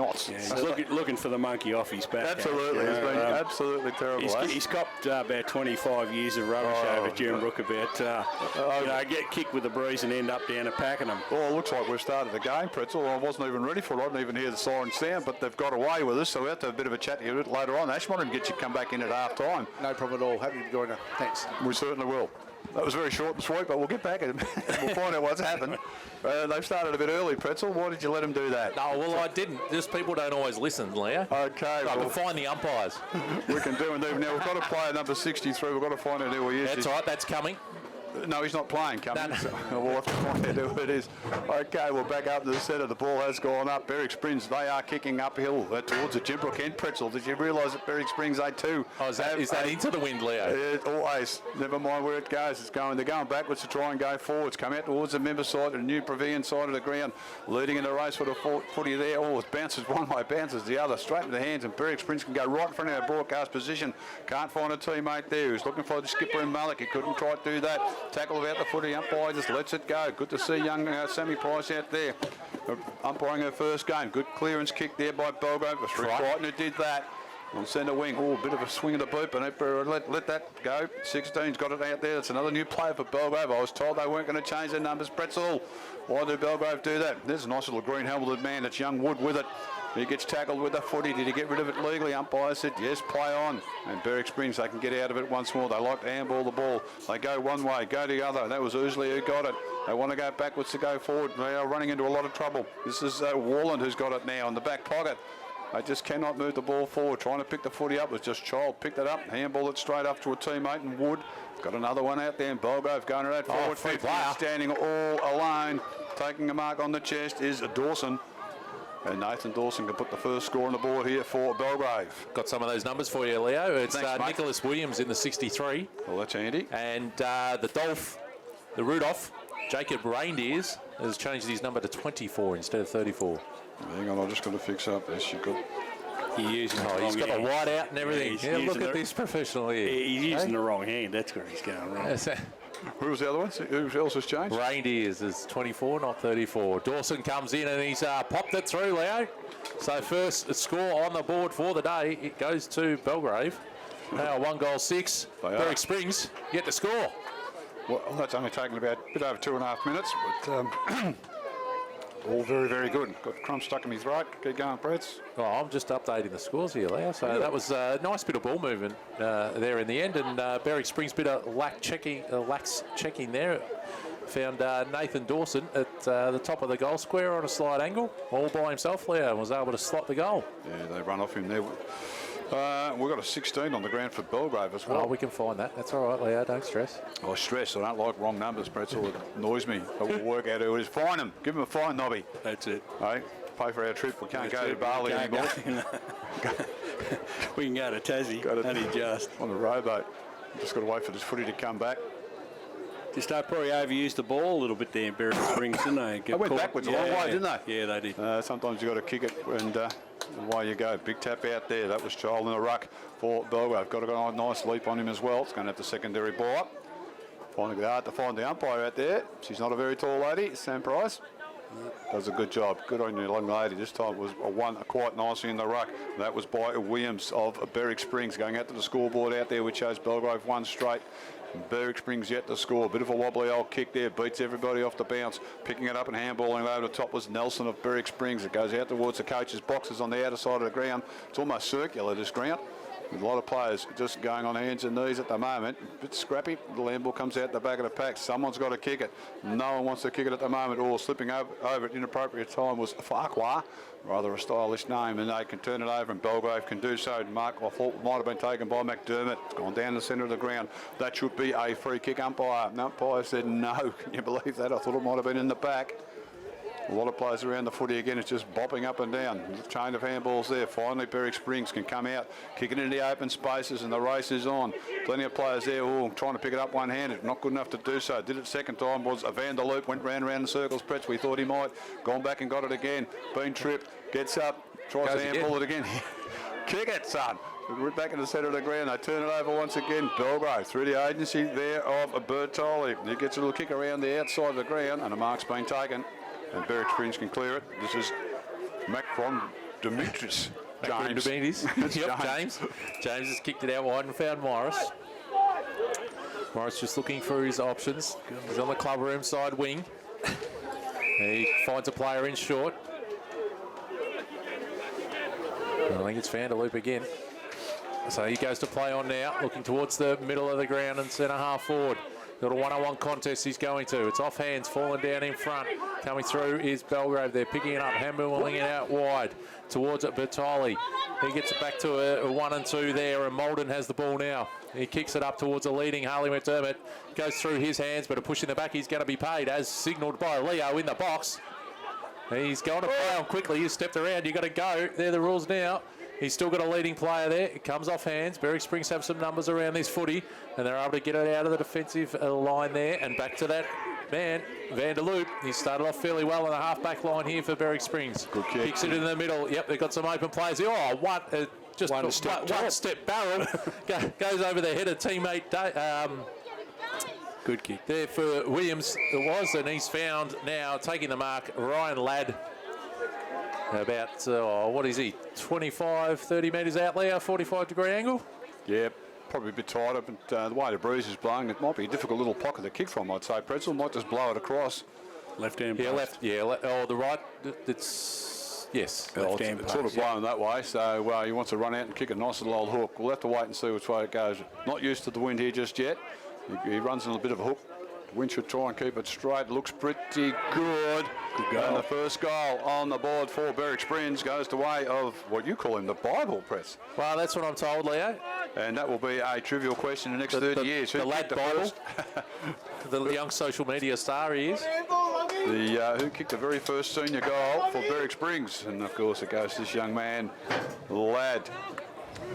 knots. Yeah, he's looking for the monkey off his back. Absolutely. It's been absolutely terrible. He's copped about 25 years of rubbish over Jim Brook about, get kicked with a breeze and end up down a pack of them. Well, it looks like we've started the game, Pretzel. I wasn't even ready for it. I didn't even hear the siren sound, but they've got away with us, so we have to have a bit of a chat here later on. Ash, why don't we get you to come back in at half time? No problem at all. Happy to join you. Thanks. We certainly will. That was very short and sweet, but we'll get back and we'll find out what's happened. They've started a bit early, Pretzel. Why did you let them do that? No, well, I didn't. Just people don't always listen, Leo. Okay. I can find the umpires. We can do indeed. Now, we've got to play number 63. We've got to find out who he is. That's right. That's coming. No, he's not playing coming. No. So we'll have to find out who it is. Okay, we're back up to the centre. The ball has gone up. Berwick Springs, they are kicking uphill towards the Jimbrook end. Pretzel, did you realise that Berwick Springs, they too? Oh, is that into the wind, Leo? Always. Never mind where it goes. They're going backwards to try and go forwards. Come out towards the member side, the new pavilion side of the ground. Leading in the race for the footy there. Oh, it bounces one way, bounces the other. Straight in the hands, and Berwick Springs can go right in front of our broadcast position. Can't find a teammate there. Who's looking for the skipper and Malik. He couldn't try to do that. Tackle about the footy. Umpire just lets it go. Good to see young Sammy Price out there. Umpiring her first game. Good clearance kick there by Belgrave. It was Crichton who did that. On centre wing. Oh, a bit of a swing of the boot, but let that go. 16's got it out there. It's another new player for Belgrave. I was told they weren't going to change their numbers. Pretzel. Why did Belgrave do that? There's a nice little green helmeted man. It's young Wood with it. He gets tackled with the footy. Did he get rid of it legally? Umpire said, yes, play on. And Berwick Springs, they can get out of it once more. They like to handball the ball. They go one way, go the other. That was Ousley who got it. They want to go backwards to go forward. They are running into a lot of trouble. This is Warland who's got it now in the back pocket. They just cannot move the ball forward. Trying to pick the footy up was just Child. Picked it up, handball it straight up to a teammate, and Wood got another one out there. And Belgrave going to that forward. Free player. Standing all alone, taking a mark on the chest is Dawson. And Nathan Dawson can put the first score on the board here for Belgrave. Got some of those numbers for you, Leo. It's Thanks, Nicholas Williams in the 63. Well, that's handy. And the Rudolph, Jacob Reindeers, has changed his number to 24 instead of 34. Hang on, I'm just going to fix up this. You've got... He's got the white out and everything. Yeah, look at this professional here. He's using the wrong hand. That's where he's going wrong. Who was the other one? Who else has changed? Reindeers is 24, not 34. Dawson comes in and he's popped it through, Leo. So first score on the board for the day. It goes to Belgrave. Now 1-6. Berwick Springs get the score. Well, that's only taken about a bit over 2.5 minutes, but all very, very good. Got crumbs stuck in his throat. Keep going, Pretz. Oh, I'm just updating the scores here, Leo. So that was a nice bit of ball movement there in the end, and Berwick Springs bit of lax checking there. Found Nathan Dawson at the top of the goal square on a slide angle, all by himself, Leo, and was able to slot the goal. Yeah, they run off him there. We've got a 16 on the ground for Belgrave as well. Oh, we can find that. That's all right, Leo. Don't stress. I stress. I don't like wrong numbers, Pretzel. It annoys me. But we'll work out who it is. Fine them. Give them a fine, Nobby. That's it. Hey, pay for our trip. We can't go to Bali anymore. We can go to Tassie. Only just. On the rowboat. Just got to wait for this footy to come back. Just probably overused the ball a little bit there in Berwick Springs, didn't they? They went backwards a long way, didn't they? Yeah, they did. Sometimes you've got to kick it and away you go. Big tap out there. That was Child in the ruck for Belgrave. Got a nice leap on him as well. It's going to have the secondary ball up. Finding it hard to find the umpire out there. She's not a very tall lady, Sam Price. Does a good job. Good on you, young lady. This time it was one quite nicely in the ruck. That was by Williams of Berwick Springs. Going out to the scoreboard out there, which shows Belgrave 1 straight. Berwick Springs yet to score. Bit of a wobbly old kick there. Beats everybody off the bounce. Picking it up and handballing over the top was Nelson of Berwick Springs. It goes out towards the coach's boxes on the outer side of the ground. It's almost circular, this ground. With a lot of players just going on hands and knees at the moment. A bit scrappy. The land ball comes out the back of the pack. Someone's got to kick it. No one wants to kick it at the moment. Or slipping over at inappropriate time was Farquhar. Rather a stylish name, and they can turn it over, and Belgrave can do so. Mark, I thought, might have been taken by McDermott. It's gone down the centre of the ground. That should be a free kick. Umpire said no. Can you believe that? I thought it might have been in the back. A lot of players around the footy again. It's just bopping up and down. The chain of handballs there. Finally, Berwick Springs can come out, kick it into the open spaces, and the race is on. Plenty of players there trying to pick it up one-handed. Not good enough to do so. Did it second time. Was a Van der Loop. Went round in circles. Pretz, we thought he might. Gone back and got it again. Been tripped. Gets up. Tries to handball it again. Kick it, son. We're back in the centre of the ground. They turn it over once again. Belgrave through the agency there of Bertoli. He gets a little kick around the outside of the ground, and a mark's been taken. And Berwick Springs can clear it. This is Macron Demetrius. James. Yep, James. James has kicked it out wide and found Morris. Morris just looking through his options. He's on the club room side wing. He finds a player in short. I think it's Vanderloop again. So he goes to play on now, looking towards the middle of the ground and centre half forward. Got a one-on-one contest he's going to. It's off hands, falling down in front. Coming through is Belgrave. They're picking it up. Hamburg willing it out wide towards it. Bertoli. He gets it back to a 1 and 2 there, and Malden has the ball now. He kicks it up towards a leading Harley McDermott. Goes through his hands, but a push in the back. He's going to be paid, as signalled by Leo in the box. He's going to play on quickly. You stepped around. You've got to go. They're the rules now. He's still got a leading player there. It comes off hands. Berwick Springs have some numbers around this footy, and they're able to get it out of the defensive line there and back to that man, Vanderloop. He started off fairly well on the half-back line here for Berwick Springs. Good kick. Kicks it in the middle. Yep, they've got some open players here. Oh, what? Just one step barrel. Goes over the head of teammate. Good kick there for Williams. It was, and he's found now, taking the mark, Ryan Ladd. About, what is he, 25, 30 metres out there, 45-degree angle? Yeah, probably a bit tighter, but the way the breeze is blowing, it might be a difficult little pocket to kick from, I'd say. Pretzel might just blow it across. Left hand Yeah, post. the right, it's, yes. Left hand It's sort of blowing that way, so he wants to run out and kick a nice little old hook. We'll have to wait and see which way it goes. Not used to the wind here just yet. He runs in a bit of a hook. The wind should try and keep it straight. Looks pretty good. Good goal. And the first goal on the board for Berwick Springs goes the way of what you call him, the Bible press. Well, that's what I'm told, Leo. And that will be a trivial question in the next 30 years. The lad Bible. The young social media star he is. Who kicked the very first senior goal for Berwick Springs. And, of course, it goes to this young man, Ladd.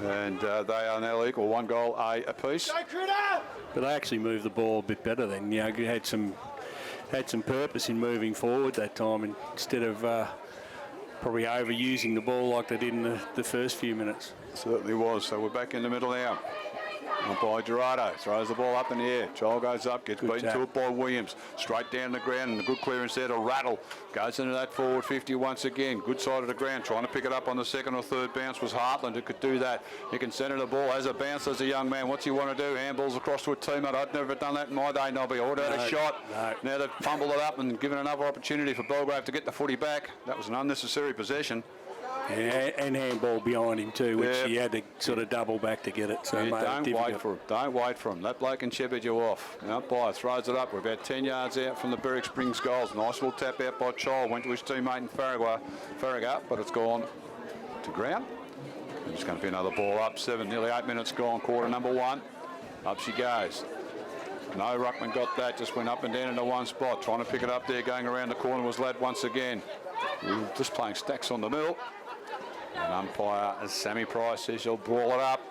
And they are now equal, 1 goal apiece. But they actually moved the ball a bit better then. You know, had some purpose in moving forward that time instead of probably overusing the ball like they did in the first few minutes. Certainly was. So we're back in the middle now. By Gerardo, throws the ball up in the air. Joel goes up, gets beaten to it by Williams. Straight down the ground, and a good clearance there to Rattle. Goes into that forward 50 once again. Good side of the ground, trying to pick it up on the second or third bounce was Hartland, who could do that. He can center the ball as a bounce as a young man. What's he want to do? Handballs across to a teammate. I'd never done that in my day, Nobby. I would have had a shot. No. Now they've fumbled it up and given another opportunity for Belgrave to get the footy back. That was an unnecessary possession. Yeah, and handball behind him too, which he had to sort of double back to get it. So Don't wait for him. Don't wait for him. That bloke can shepherd you off. Umpire throws it up. We're about 10 yards out from the Berwick Springs goals. Nice little tap out by Chol. Went to his teammate in Farragut, but it's gone to ground. And it's going to be another ball up. Nearly 8 minutes gone. Quarter number 1. Up she goes. No ruckman got that. Just went up and down into one spot. Trying to pick it up there. Going around the corner was Ladd once again. Just playing stacks on the middle. And umpire Sammy Price says he'll brawl it up.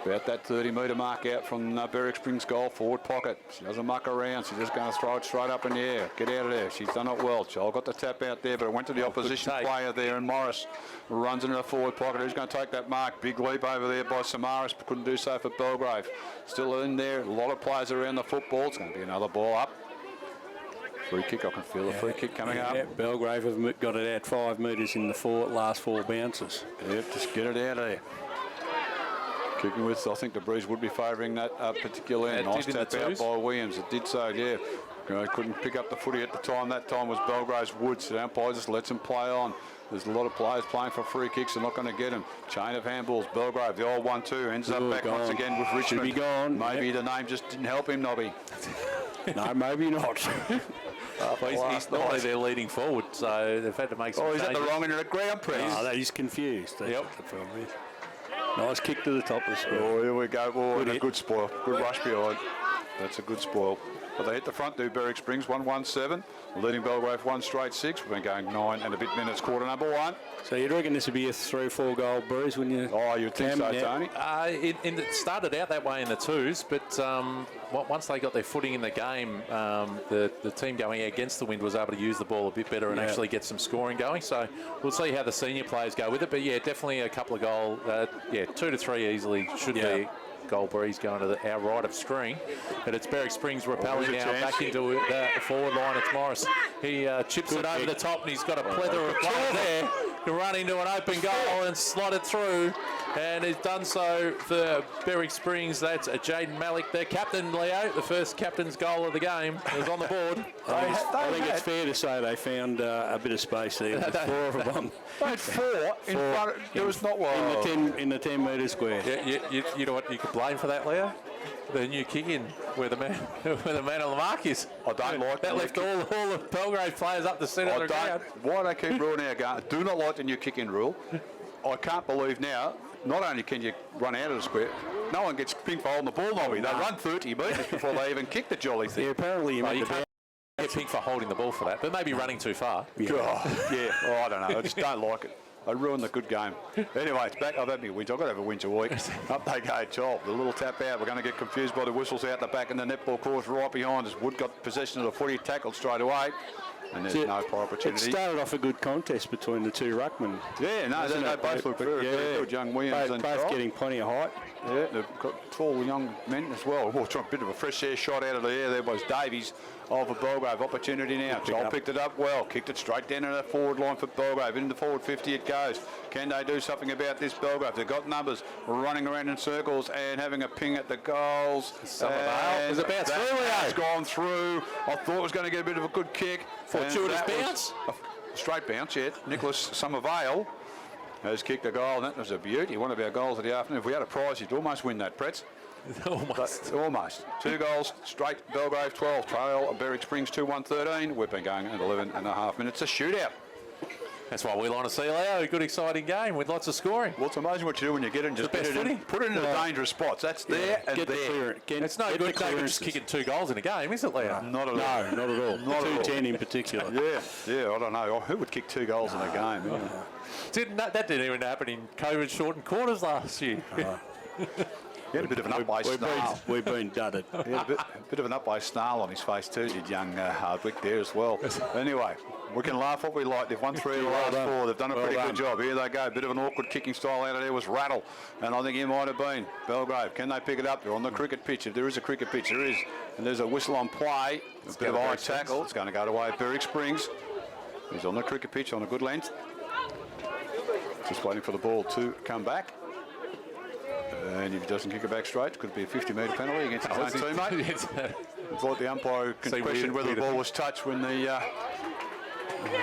About that 30-metre mark out from Berwick Springs goal, forward pocket. She doesn't muck around. She's just going to throw it straight up in the air. Get out of there. She's done it well. Joel got the tap out there, but it went to the opposition player there, and Morris runs into the forward pocket. Who's going to take that mark? Big leap over there by Samaras, but couldn't do so for Belgrave. Still in there. A lot of players around the football. It's going to be another ball up. Free kick. I can feel the free kick coming up. Belgrave have got it out 5 metres in the last 4 bounces. Yep, just get it out of there. Kicking with, I think the breeze would be favouring that particular end. Nice tap out by Williams. It did so, yeah. Couldn't pick up the footy at the time. That time was Belgrave's Woods. The umpire just lets him play on. There's a lot of players playing for free kicks. They're not going to get him. Chain of handballs. Belgrave, the old 1-2, ends up back once again with Richmond. Should be gone. Maybe the name just didn't help him, Nobby. No, maybe not. He's not their leading forward, so they've had to make some he's changes. at the wrong end of the ground press. Oh, he's confused. That's the problem. Nice kick to the top of the square. Oh, here we go. Oh, and a good spoil. Good rush behind. That's a good spoil. But they hit the front, do Berwick Springs, 1-1-7. Leading Belgrave 1 straight 6. We've been going 9 and a bit minutes, quarter number 1. So you'd reckon this would be a 3 or 4 goal breeze when you... Oh, you'd think so, Tony. It started out that way in the twos, but once they got their footing in the game, the team going against the wind was able to use the ball a bit better and actually get some scoring going. So we'll see how the senior players go with it. But, yeah, definitely a couple of goal. 2 to 3 easily should be goal breeze going to our right of screen. But it's Berwick Springs repelling now back into the forward line. It's Morris. He chips it over the top, and he's got a plethora of players there. can run into an open goal and slot it through. And he's done so for Berwick Springs. That's Jaden Malik, their captain, Leo. The first captain's goal of the game is on the board. I think it's fair to say they found a bit of space there. With 4 of them. They had 4 in front. There was not one. In the 10 metre square. You know what you could blame for that, Leo? The new kick-in where the man on the mark is. I don't like that. Left all the Belgrave players up the centre of the ground. Why they keep ruling our game? Do not like the new kick-in rule. I can't believe now, not only can you run out of the square, no one gets pink for holding the ball, Nobby. They run 30 metres before they even kick the jolly thing. Yeah, apparently you can't get pink for holding the ball for that, but maybe running too far. I don't know. I just don't like it. They ruined the good game. Anyway, it's back. I've had my wins. I've got to have a wins a week. Up they go, Chol. The little tap out. We're going to get confused by the whistles out the back, and the netball course right behind us. Wood got possession of the footy, tackled straight away. And there's no prior opportunity. It started off a good contest between the 2 ruckmen. Yeah, no, they both look very good. Young Williams and both getting plenty of height. Yeah, they've got tall young men as well. Oh, trying a bit of a fresh air shot out of the air. There was Davies of the Belgrave. Opportunity now. Joel picked it up well. Kicked it straight down to the forward line for Belgrave. Into the forward 50 it goes. Can they do something about this Belgrave? They've got numbers running around in circles and having a ping at the goals. Is it bounced through? It's gone through. I thought it was going to get a bit of a good kick. Fortuitous bounce? Straight bounce, yeah. Nicholas Somervale has kicked a goal, and that was a beauty. One of our goals of the afternoon. If we had a prize, you'd almost win that, Pretz. Almost. 2 goals, straight Belgrave 12. Trail, Berwick Springs 2-1-13. We've been going at 11.5 minutes. A shootout. That's why we want to see, Leo. A good, exciting game with lots of scoring. Well, it's amazing what you do when you get it and just put it in the dangerous spots. That's there and there. It's no good just kicking 2 goals in a game, is it, Leo? Not at all. No, not at all. Not 2-10 in particular. Yeah, I don't know. Who would kick 2 goals in a game? Anyway? That didn't even happen in COVID-shortened quarters last year. He had a bit of an up-by snarl. We've been dudded. He had a bit of an up-by snarl on his face too, did young Hardwick there as well. Anyway, we can laugh what we like. They've won 3 of the last 4. They've done a pretty good job. Here they go. A bit of an awkward kicking style out of there was Rattle. And I think he might have been. Belgrave, can they pick it up? They're on the cricket pitch. If there is a cricket pitch, there is. And there's a whistle on play. A bit of eye tackle. It's going to go away at Berwick Springs. He's on the cricket pitch on a good length. Just waiting for the ball to come back. And if he doesn't kick it back straight, it could be a 50-metre penalty against his own teammate. I thought the umpire questioned whether the ball was touched when the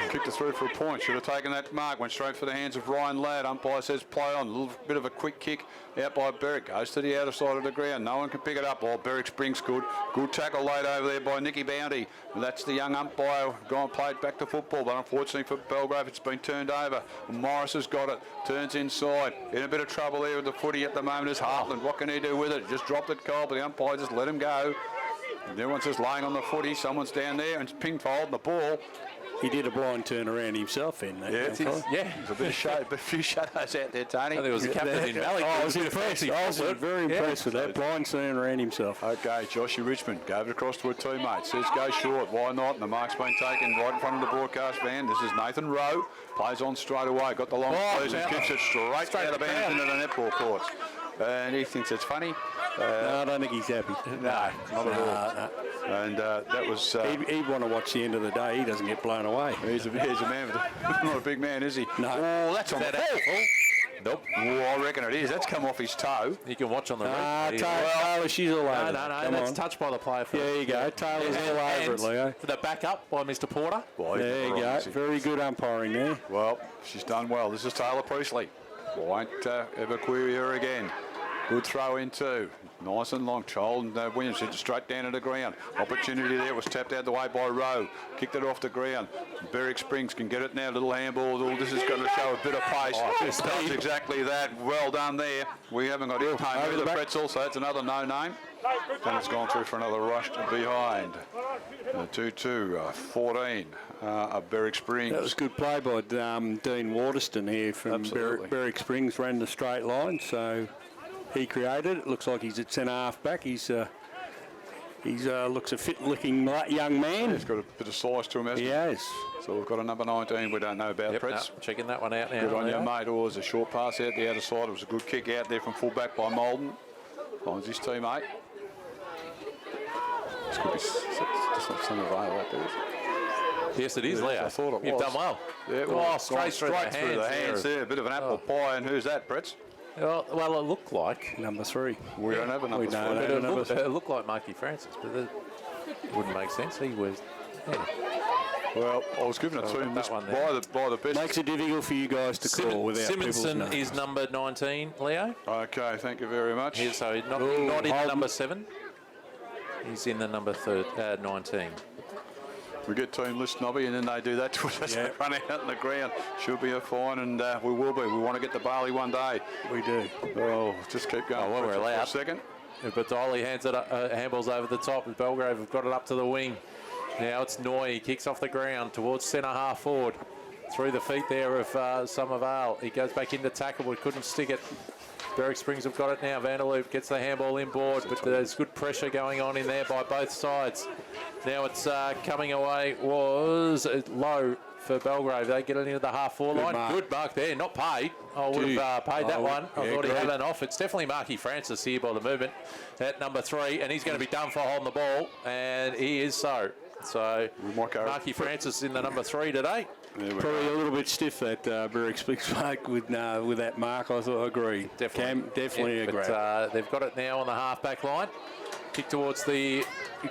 kicked it through for a point. Should have taken that mark. Went straight for the hands of Ryan Ladd. Umpire says play on. A little bit of a quick kick out by Berwick. Goes to the outer side of the ground. No one can pick it up. Oh, Berwick Springs good. Good tackle laid over there by Nicky Bounty. And that's the young umpire gone played back to football. But unfortunately for Belgrave, it's been turned over. Morris has got it. Turns inside. In a bit of trouble there with the footy at the moment is Hartland. What can he do with it? Just dropped it cold, but the umpire just let him go. And everyone's just laying on the footy. Someone's down there and pinged for holding the ball. He did a blind turn around himself in that. There's a bit of shade, a few shadows out there, Tony. I think it was the captain in Malik. I was impressed. I was very impressed with that blind turn around himself. Okay, Joshy Richmond gave it across to a teammate. Says go short. Why not? And the mark's been taken right in front of the broadcast van. This is Nathan Rowe. Plays on straight away. Got the long sleeves and kicks it straight out of bounds into the netball courts. And he thinks it's funny. No, I don't think he's happy. No, not at all. No. And that was... he'd want to watch the end of the day. He doesn't get blown away. He's a man. Not a big man, is he? No. Oh, that's on the full. Nope. Oh, I reckon it is. That's come off his toe. You can watch on the replay. Taylor, she's all over. No, that's touched by the player. There you go. Taylor's all over it, Leo. The back up by Mr. Porter. There you go. Very good umpiring there. Well, she's done well. This is Taylor Priestley. Won't ever query her again. Good throw in too. Nice and long. Child and Williams hit it straight down to the ground. Opportunity there was tapped out the way by Rowe. Kicked it off the ground. Berwick Springs can get it now. Little handball. Oh, this is going to show a bit of pace. That's exactly that. Well done there. We haven't got it home over the pretzel, so that's another no name. And it's gone through for another rush behind. 2-2, 14 Berwick Springs. That was good play by Dean Waterston here from Berwick Springs. Ran the straight line, so he created it. Looks like he's at centre half back. He's looks a fit-looking young man. He's got a bit of size to him, hasn't he? He has. So we've got a number 19 we don't know about. Pretz. Checking that one out now. Good on you, mate. Oh, it was a short pass out the outer side. It was a good kick out there from full-back by Molden. Finds his teammate. This could be just like some avail out there, is it? Yes, it is, Leo. I thought it was. You've done well. Yeah, oh, straight through the hands there. A bit of an apple pie. And who's that, Pretz? Well, it looked like. Number 3. We don't have a number 3. It looked like Marky Francis, but it wouldn't make sense. He was. Yeah. Well, I was given it to him by the best. Makes it difficult for you guys to call without Simonson is number 19, Leo. Okay, thank you very much. So not in the number 7. He's in the number 19. We get team list knobby and then they do that to us as they run out in the ground. Should be a fine and we will be. We want to get to Bali one day. We do. Oh, just keep going we're allowed. for a second. But Dolly hands it handballs over the top and Belgrave have got it up to the wing. Now it's Noy. He kicks off the ground towards centre half forward. Through the feet there of Somervale. He goes back into tackle but couldn't stick it. Berwick Springs have got it now. Vanderloop gets the handball inboard, but there's good pressure going on in there by both sides. Now it's coming away was low for Belgrave. They get it into the half-forward line. Mark. Good mark there, not paid. I would have paid that one. I thought he had an off. It's definitely Marky Francis here by the movement at number 3, and he's going to be done for holding the ball, and he is so. So Marky Francis in the number 3 today. Probably a little bit stiff that Berwick Springs with that mark. I agree. Definitely agree. But they've got it now on the half-back line. Kick towards the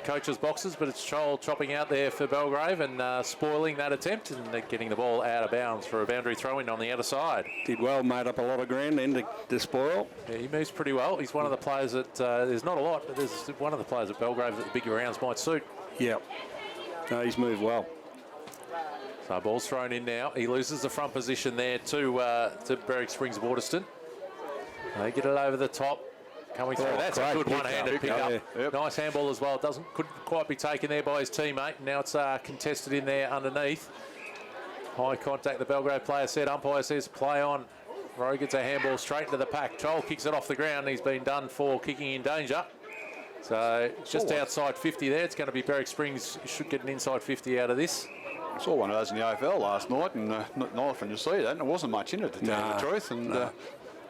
coach's boxes, but it's Chol chopping out there for Belgrave and spoiling that attempt and getting the ball out of bounds for a boundary throw-in on the outer side. Did well, made up a lot of ground then to spoil. Yeah, he moves pretty well. He's one of the players that, there's not a lot, but there's one of the players at Belgrave that the bigger rounds might suit. Yep. No, he's moved well. So ball's thrown in now. He loses the front position there to Berwick Springs Waterston. They get it over the top. Coming through. That's a good one-handed pick-up. Yep. Nice handball as well. Couldn't quite be taken there by his teammate. Now it's contested in there underneath. High contact, the Belgrave player said. Umpire says play on. Rowe gets a handball straight into the pack. Joel kicks it off the ground. He's been done for kicking in danger. So just outside 50 there. It's going to be Berwick Springs. Should get an inside 50 out of this. I saw one of those in the AFL last night, and not often you see that, and there wasn't much in it, to tell you the truth. And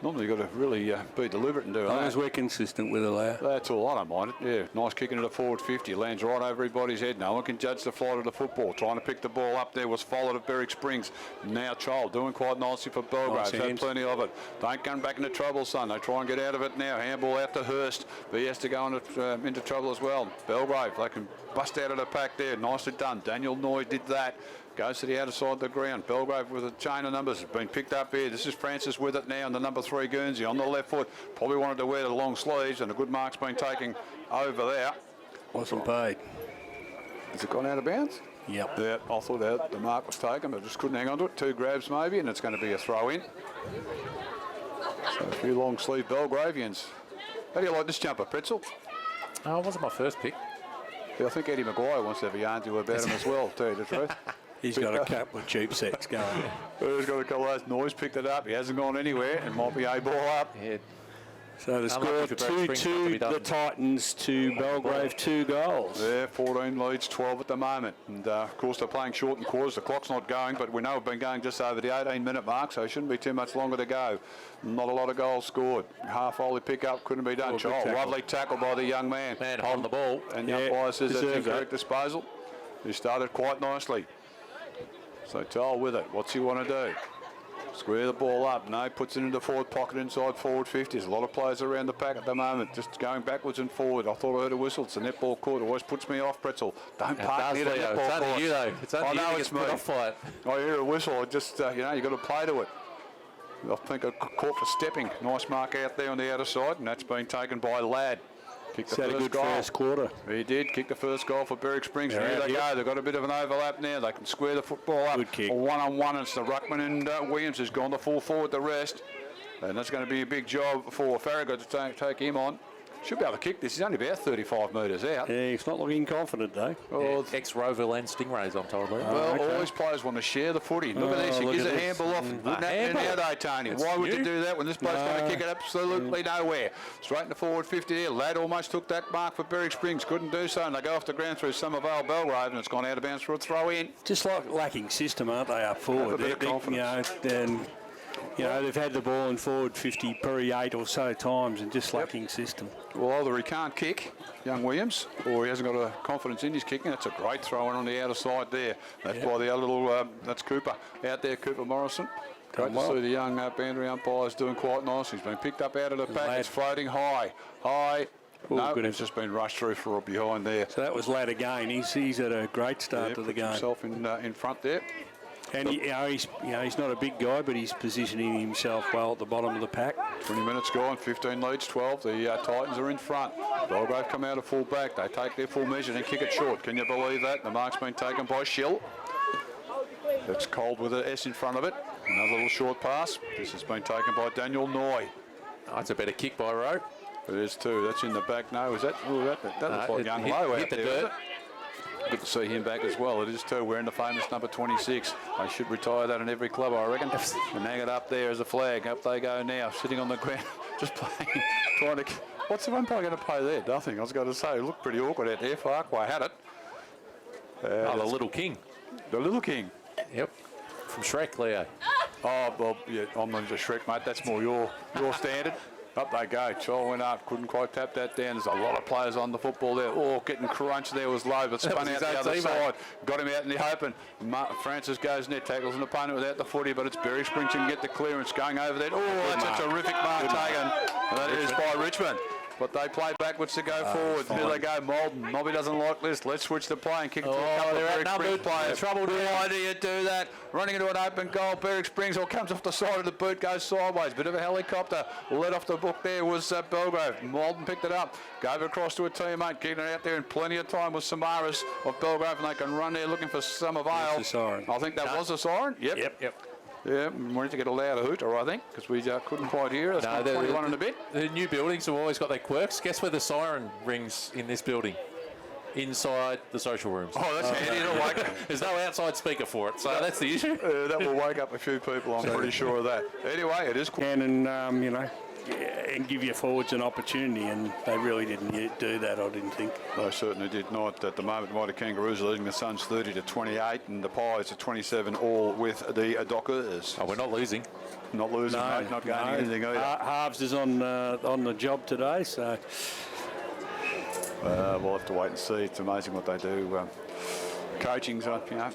normally you've got to really be deliberate and do it. As long as we're consistent with it, Leo. That's all. I don't mind it. Yeah, nice kicking it at forward 50. Lands right over everybody's head. No one can judge the flight of the football. Trying to pick the ball up there was followed at Berwick Springs. Now Child doing quite nicely for Belgrave. Had plenty of it. Don't come back into trouble, son. They try and get out of it now. Handball out to Hurst. But he has to go into trouble as well. Belgrave, they can bust out of the pack there. Nicely done. Daniel Noy did that. Goes to the outer side of the ground. Belgrave with a chain of numbers has been picked up here. This is Francis with it now, and the number 3 Guernsey on the left foot. Probably wanted to wear the long sleeves, and a good mark's been taken over there. Wasn't paid. Has it gone out of bounds? Yep. Yeah, I thought the mark was taken, but just couldn't hang on to it. 2 grabs maybe, and it's going to be a throw in. So a few long sleeve Belgravians. How do you like this jumper, Pretzel? Oh, it wasn't my first pick. Yeah, I think Eddie Maguire wants to have a yarn to about him as well, to tell you the truth. He's got a couple of cheap sets going. He's got a couple of those Noise, picked it up. He hasn't gone anywhere and might be a ball up. Yeah. So the score 2-2, the Titans to Belgrave 2 goals. Yeah, 14 leads, 12 at the moment. And of course they're playing short and quarters. The clock's not going, but we know we've been going just over the 18-minute mark, so it shouldn't be too much longer to go. Not a lot of goals scored. Half-volley pick-up couldn't be done. Lovely tackle by the young man. Man holding the ball. And the umpire says that's incorrect disposal. He started quite nicely. So Tall with it. What's he want to do? Square the ball up. No, puts it into forward pocket inside forward 50. There's a lot of players around the pack at the moment, just going backwards and forward. I thought I heard a whistle. It's a netball court. It always puts me off, Pretzel. Don't park near the netball court. It's only you, though. It's only you that gets put off by it. I hear a whistle. I just, you've got to play to it. I think I caught for stepping. Nice mark out there on the outer side, and that's been taken by Ladd. Kicked the first goal. First quarter. He did kick the first goal for Berwick Springs. Here they go. They've got a bit of an overlap now. They can square the football up. Good kick. One-on-one. It's the Ruckman and Williams who's gone the full forward the rest. And that's going to be a big job for Farragut to take him on. Should be able to kick this. He's only about 35 metres out. Yeah, he's not looking confident, though. Well, ex-Roverland Stingrays, I'm told. Well, all these players want to share the footy. Look at this. He gives a handball off. Wouldn't happen now, though, Tony. Why would you do that when this bloke's going to kick it absolutely nowhere? Straight into forward 50 there. Ladd almost took that mark for Berwick Springs. Couldn't do so. And they go off the ground through Somervale Belgrave, and it's gone out of bounds for a throw in. Just like lacking system, aren't they, up forward? A bit of confidence. And You know, they've had the ball in forward 50, probably 8 or so times and just lacking system. Well, either he can't kick, young Williams, or he hasn't got a confidence in his kicking. That's a great throw in on the outer side there. That's by the other little, that's Cooper out there, Cooper Morrison. Great to see the young boundary umpires doing quite nice. He's been picked up out of the pack. It's floating high. Ooh, No, good it's just been rushed through for a behind there. So that was lad again. He's had a great start to the game. Himself in front there. And he's not a big guy, but he's positioning himself well at the bottom of the pack. 20 minutes gone, 15 leads 12. The Titans are in front. Belgrave come out of full back. They take their full measure and kick it short. Can you believe that? The mark's been taken by Schill. It's Cold with an S in front of it. Another little short pass. This has been taken by Daniel Noy. Oh, that's a better kick by Rowe. It is too. That's in the back. No, is that? Oh, that looks like young Lowe out there. Isn't it? Good to see him back as well. It is too. Wearing the famous number 26. They should retire that in every club, I reckon. And hang it up there as a flag. Up they go now, sitting on the ground, just playing, trying to. What's the umpire going to play there? Nothing. I was going to say, it looked pretty awkward out there. Farquhar had it. The Little King. The Little King. Yep. From Shrek, Leo. Oh, well, yeah, I'm not just Shrek, mate. That's more your standard. Up they go. Child went up. Couldn't quite tap that down. There's a lot of players on the football there. Oh, getting crunched there was low, but spun out the other side. Got him out in the open. Francis goes net, tackles an opponent without the footy, but it's Berry Springs can get the clearance going over there. Oh, that's a terrific mark taken. That is by Richmond. But they play backwards to go forward. Here they go, Malden. Nobby doesn't like this. Let's switch the play and kick it to a couple of Berwick Springs players. Trouble to Why do you do that? Running into an open goal. Berwick Springs all comes off the side of the boot, goes sideways. Bit of a helicopter. Let off the book there was Belgrave. Malden picked it up. Gave it across to a teammate. Keeping it out there in plenty of time with Samaras of Belgrave, and they can run there looking for some avail. That's a siren. I think that was a siren. Yep. Yeah, we wanted to get a louder hooter, I think, because we couldn't quite hear it. It's 21 and a bit. The new buildings have always got their quirks. Guess where the siren rings in this building? Inside the social rooms. Oh, that's handy to wake up. There's no outside speaker for it, so that's the issue. That will wake up a few people, I'm pretty sure of that. Anyway, it is cool. And you know, and give your forwards an opportunity, and they really didn't do that, I didn't think. They certainly did not. At the moment, Mighty Kangaroos are leading the Suns 30-28, and the Pies are 27 all with the Dockers. Oh, we're not losing. Not losing, mate. Not going anything either. Halves is on the job today, so we'll have to wait and see. It's amazing what they do. Coaching's up, you know.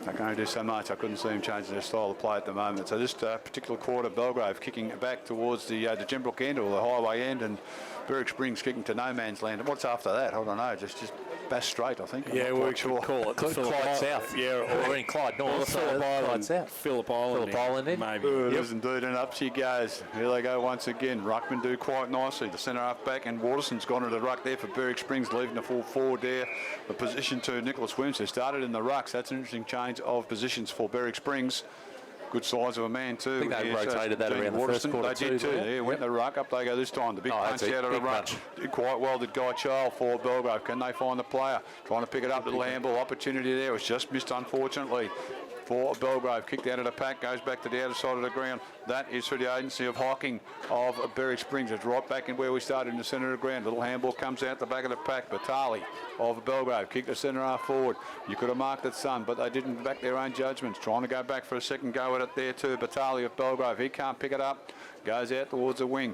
They're going to do so much. I couldn't see them changing their style of play at the moment. So this particular quarter, Belgrave kicking back towards the Gembrook end or the highway end, and Berwick Springs kicking to no man's land. And what's after that? I don't know. Just Bass Strait, I think. Yeah, we should call it Clyde South. Yeah, or we're in Clyde North. Phillip Island. Clyde South. Phillip Island, then? maybe. It is indeed, and up she goes. Here they go once again. Ruckman do quite nicely. The centre half back, and Waterson's gone to the ruck there for Berwick Springs, leaving the full forward there. The position to Nicholas Williams, who started in the rucks. That's an interesting change of positions for Berwick Springs. Good size of a man too. I think they rotated that around the first quarter. They did too. Yeah, went in the ruck. Up they go this time. The big punch out of the ruck. Did quite well. Did Guy Child for Belgrave. Can they find the player? Trying to pick it up. Little handball opportunity there. It was just missed, unfortunately, for Belgrave. Kicked out of the pack. Goes back to the outer side of the ground. That is through the agency of Hocking of Berwick Springs. It's right back in where we started in the centre of the ground. Little handball comes out the back of the pack. Batali of Belgrave kicked the centre half forward. You could have marked it, son, but they didn't back their own judgments. Trying to go back for a second go at it there too. Batali of Belgrave. He can't pick it up. Goes out towards the wing.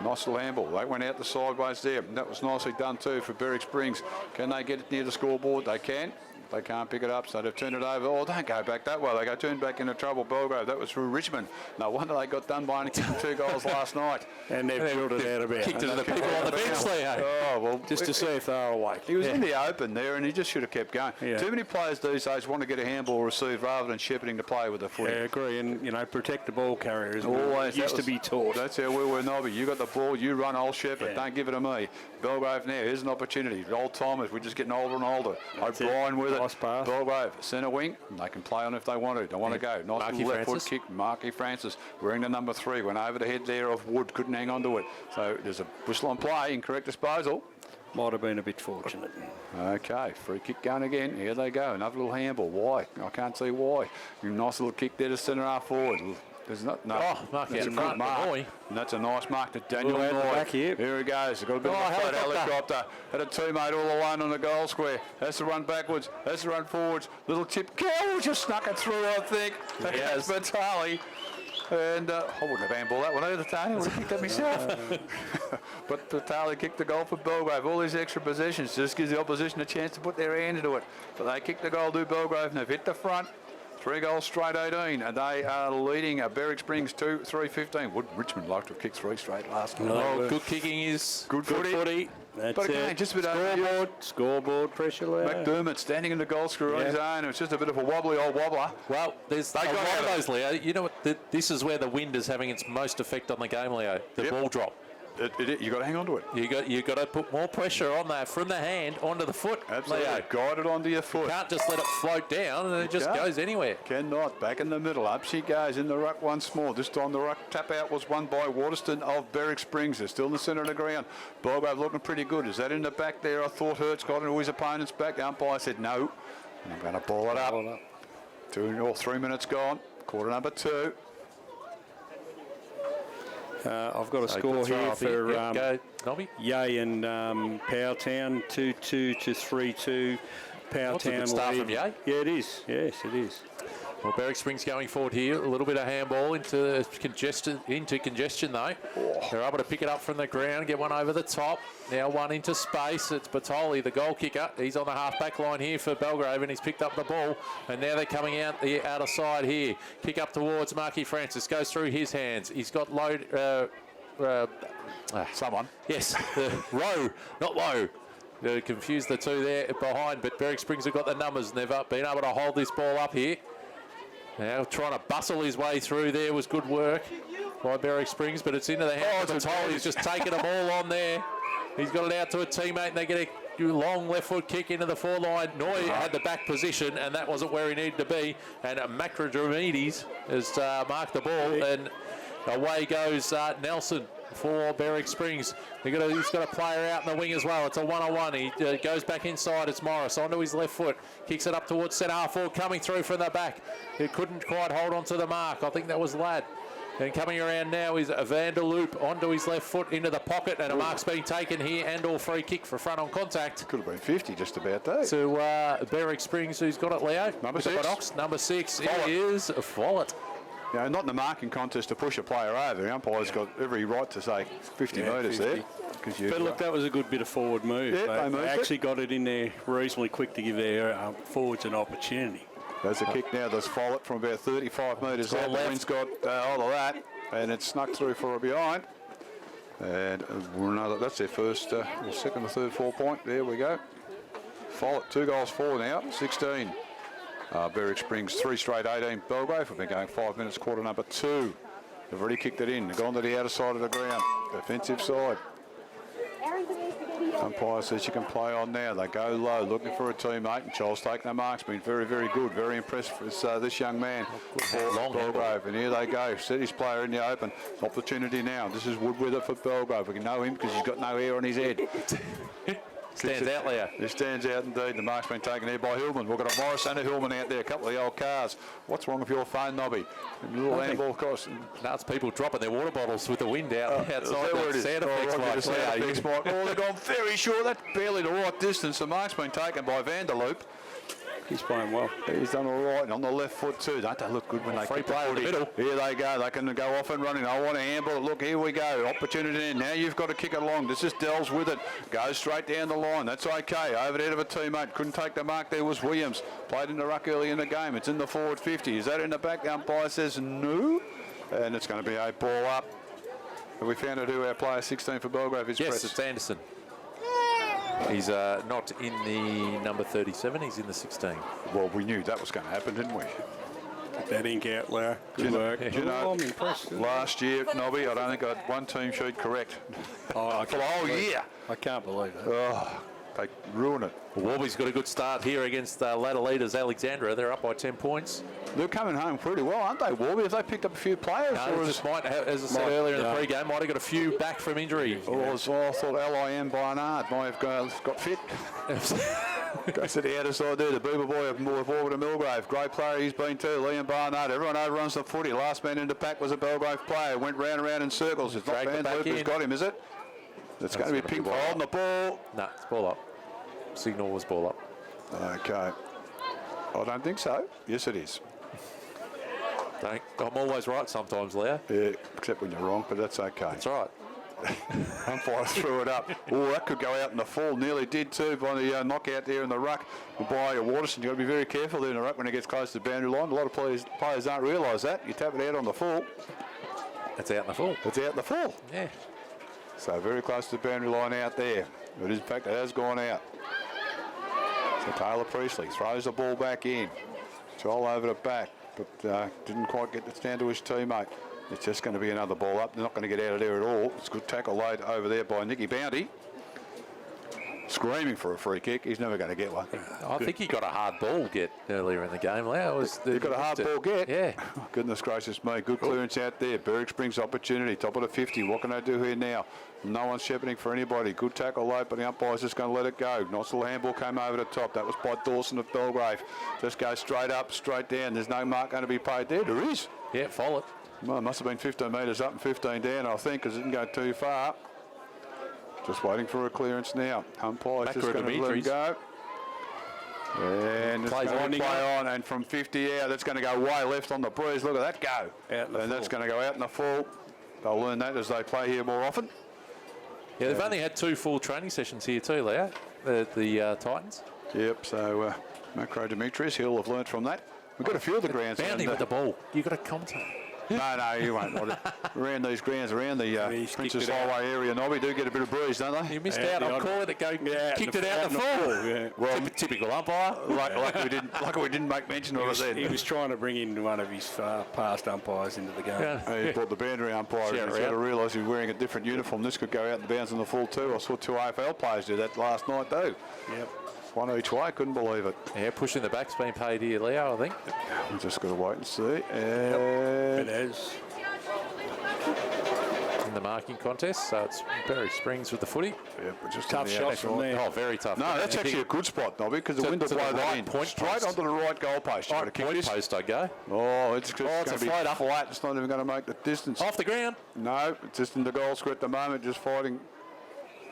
Nice little handball. They went out the sideways there. That was nicely done too for Berwick Springs. Can they get it near the scoreboard? They can. They can't pick it up, so they've turned it over. Oh, don't go back that way. They go turn back into trouble. Belgrave. That was through Richmond. No wonder they got done by only kicking 2 goals last night. And they've drilled it out about. Kicked it to the people on the bench, Leo. Oh, well, Just to see if they were awake. he was in the open there, and he just should have kept going. Yeah. Too many players these days want to get a handball received rather than shepherding the play with the footy. I agree, and you know, protect the ball carrier. Always. Used to be taught. That's how we were, Nobby. You got the ball, you run, I'll shepherd. Yeah. Don't give it to me. Belgrave now, here's an opportunity. Old timers, we're just getting older and older. O'Brien with it. Nice pass. Belgrave, centre wing. They can play on if they want to. Don't want to go. Nice Marky little left Francis. foot kick. Marky Francis wearing the number 3. Went over the head there of Wood. Couldn't hang on to it. So there's a whistle on play. Incorrect disposal. Might have been a bit fortunate. Okay, free kick going again. Here they go. Another little handball. Why? I can't see why. Nice little kick there to centre half forward. There's no. Mark That's out a good front, mark. Moy. And that's a nice mark to Daniel Well, out the Noy. back here. Here he goes. Got a bit of a flat helicopter. Had a teammate all alone on the goal square. Has to run backwards. Has to run forwards. Little tip. Oh, just snuck it through, I think. That's Batali. And I wouldn't have handballed that one either, Tony. I would have kicked it myself. But Tatali kicked the goal for Belgrave. All these extra possessions just gives the opposition a chance to put their hand into it. But they kicked the goal to Belgrave, and they've hit the front. 3 goals straight 18, and they are leading Berwick Springs 2-3-15. Would Richmond like to have kicked 3 straight last night? Oh, good kicking is good footy. That's But again, it. just a bit Scoreboard pressure there. McDermott standing in the goal screw on his own. It was just a bit of a wobbly old wobbler. Well, there's a lot of those, Leo. You know what? This is where the wind is having its most effect on the game, Leo. The ball drop. You got to hang on to it. You got to put more pressure on that from the hand onto the foot. Absolutely. Leo. Guide it onto your foot. You can't just let it float down and it just goes anywhere. Cannot. Back in the middle. Up she goes in the ruck once more. This time the ruck tap out was won by Waterston of Berwick Springs. They're still in the centre of the ground. Belgrave looking pretty good. Is that in the back there? I thought Hertz got into his opponent's back. The umpire said no. And I'm going to ball it up. 2 or 3 minutes gone. Quarter number 2. I've got a score here for go, Nobby. Yay and Powtown, 2-2 to 3-2. That's a good start from Yay. Yeah, it is. Yes, it is. Well, Berwick Springs going forward here. A little bit of handball into congestion though. They're able to pick it up from the ground, get one over the top. Now one into space. It's Batoli, the goal kicker. He's on the half-back line here for Belgrave, and he's picked up the ball. And now they're coming out the outer side here. Kick up towards Marky Francis. Goes through his hands. He's got low. Someone. Yes, Rowe, not Low. Confused the two there behind, but Berwick Springs have got the numbers, and they've been able to hold this ball up here. Now trying to bustle his way through there was good work by Berwick Springs, but it's into the hands of Batoli. He's just taken them all on there. He's got it out to a teammate, and they get a long left foot kick into the 4-line. Noy had the back position, and that wasn't where he needed to be. And Macrodramides has marked the ball, and away goes Nelson for Berwick Springs. He's got a player out in the wing as well. It's a 1-on-1. He goes back inside. It's Morris onto his left foot. Kicks it up towards centre half forward, coming through from the back. He couldn't quite hold on to the mark. I think that was Ladd. And coming around now is Vanderloop onto his left foot into the pocket, and a mark's being taken here, and all free kick for front on contact. Could have been 50 just about there. To Berwick Springs, who's got it, Leo? Number 6. Number 6 is Follett. You know, not in the marking contest to push a player over. The umpire's got every right to say 50 metres 50. There. But look, that was a good bit of forward move. Yeah, they actually got it in there reasonably quick to give their forwards an opportunity. There's a kick now. There's Follett from about 35 metres out. The wind's got all of that, and it's snuck through for a behind. And another, that's their first, second or third 4-point. There we go. Follett, 2 goals 4 now, 16. Berwick Springs 3 straight 18. Belgrave have been going 5 minutes, quarter number 2. They've already kicked it in. They've gone to the outer side of the ground. Defensive side. Umpire says you can play on now. They go low, looking for a teammate, and Charles taking the marks. Been very, very good. Very impressed with this young man. Long Belgrave, and here they go. Set his player in the open. Opportunity now. This is Wood with it for Belgrave. We can know him because he's got no hair on his head. Stands out there. It stands out indeed. The mark's been taken here by Hillman. We've got a Morris and a Hillman out there. A couple of the old cars. What's wrong with your phone, Nobby? A little handball cross. No, it's people dropping their water bottles with the wind out outside. That sound effects like. Oh, they've gone very short. That's barely the right distance. The mark's been taken by Vanderloop. He's playing well. He's done all right, and on the left foot too. Don't they look good when they free play play in the middle? Here they go. They can go off and running. I want to handball it. Look, here we go. Opportunity in. Now you've got to kick it along. This is Dells with it. Goes straight down the line. That's okay. Over there to a teammate. Couldn't take the mark there was Williams. Played in the ruck early in the game. It's in the forward 50. Is that in the back? The umpire says no. And it's going to be a ball up. Have we found out who our player 16 for Belgrave is? Yes, Press? it's Anderson. He's not in the number 37, he's in the 16. Well, we knew that was going to happen, didn't we? Get that ink out, Lara. Good work. You know, I'm impressed. last year, Nobby, I don't think I had one team sheet correct for the whole year. I can't believe that. Oh, they ruin it. Well, Warby's got a good start here against ladder leaders Alexandra. They're up by 10 points. They're coming home pretty well, aren't they, Warby? Have they picked up a few players? No, just might have, as I said earlier in the pre-game, might have got a few back from injury. I thought LIM Barnard might have got fit. Goes to the outer side there, the Boober boy of Warburton and Millgrave. Great player he's been too, Liam Barnard. Everyone overruns the footy. Last man in the pack was a Belgrave player. Went round and round in circles. It's not Vanderloop who's got him, is it? It's going to be Pink for holding the ball. No, it's ball up. Signal was ball up. Okay. I don't think so. Yes, it is. I'm always right sometimes, Leo. Yeah, except when you're wrong, but that's okay. That's right. Umpire threw it up. Oh, that could go out in the full. Nearly did too by the knockout there in the ruck by Waterson. You've got to be very careful there in the ruck when it gets close to the boundary line. A lot of players don't realise that. You tap it out on the full. It's out in the full. It's out in the full. Yeah. So very close to the boundary line out there. But in fact, it has gone out. So Taylor Priestley throws the ball back in. Joel over the back, but didn't quite get the stand to his teammate. It's just going to be another ball up. They're not going to get out of there at all. It's a good tackle laid over there by Nicky Bounty. Screaming for a free kick. He's never going to get one. I think he got a hard ball get earlier in the game. Leo He got a hard ball get? Yeah. Oh, goodness gracious me. Good clearance out there. Berwick Springs opportunity. Top of the 50. What can they do here now? No one's shepherding for anybody. Good tackle low, but the umpire's just going to let it go. Nice little handball came over the top. That was by Dawson of Belgrave. Just go straight up, straight down. There's no mark going to be paid there. There is. Yeah, follow it. Well, it must have been 15 metres up and 15 down, I think, because it didn't go too far. Just waiting for a clearance now. Umpire's just going to let him go. And it's going to play on, and from 50 out, that's going to go way left on the breeze. Look at that go. And that's going to go out in the full. They'll learn that as they play here more often. Yeah, they've only had 2 full training sessions here too, Leo, the Titans. Yep, so Macro Demetrius, he'll have learnt from that. We've got a few of the grounds. Bounty with the ball. You've got to commentate. No, you won't. Around these grounds, around the Princess Highway area, Nobby do get a bit of breeze, don't they? You missed out on call it, kicked it out the full. Yeah. Well, typical umpire. like we didn't make mention of it then. He was trying to bring in one of his past umpires into the game. Yeah. He brought the boundary umpire in. He's got to realise he's wearing a different uniform. This could go out the bounds in the full too. I saw 2 AFL players do that last night too. Yep. One each way, couldn't believe it. Yeah, pushing the back's been paid here, Leo, I think. We've just got to wait and see. It is. In the marking contest, so it's Berwick Springs with the footy. Yeah, but just Tough shot from there. Oh, very tough. No, that's actually a good spot, Nobby, because the wind will blow that in. Straight onto the right goal post. Right point post, I go. Oh, it's going to be flat. It's not even going to make the distance. Off the ground. No, it's just in the goal square at the moment, just fighting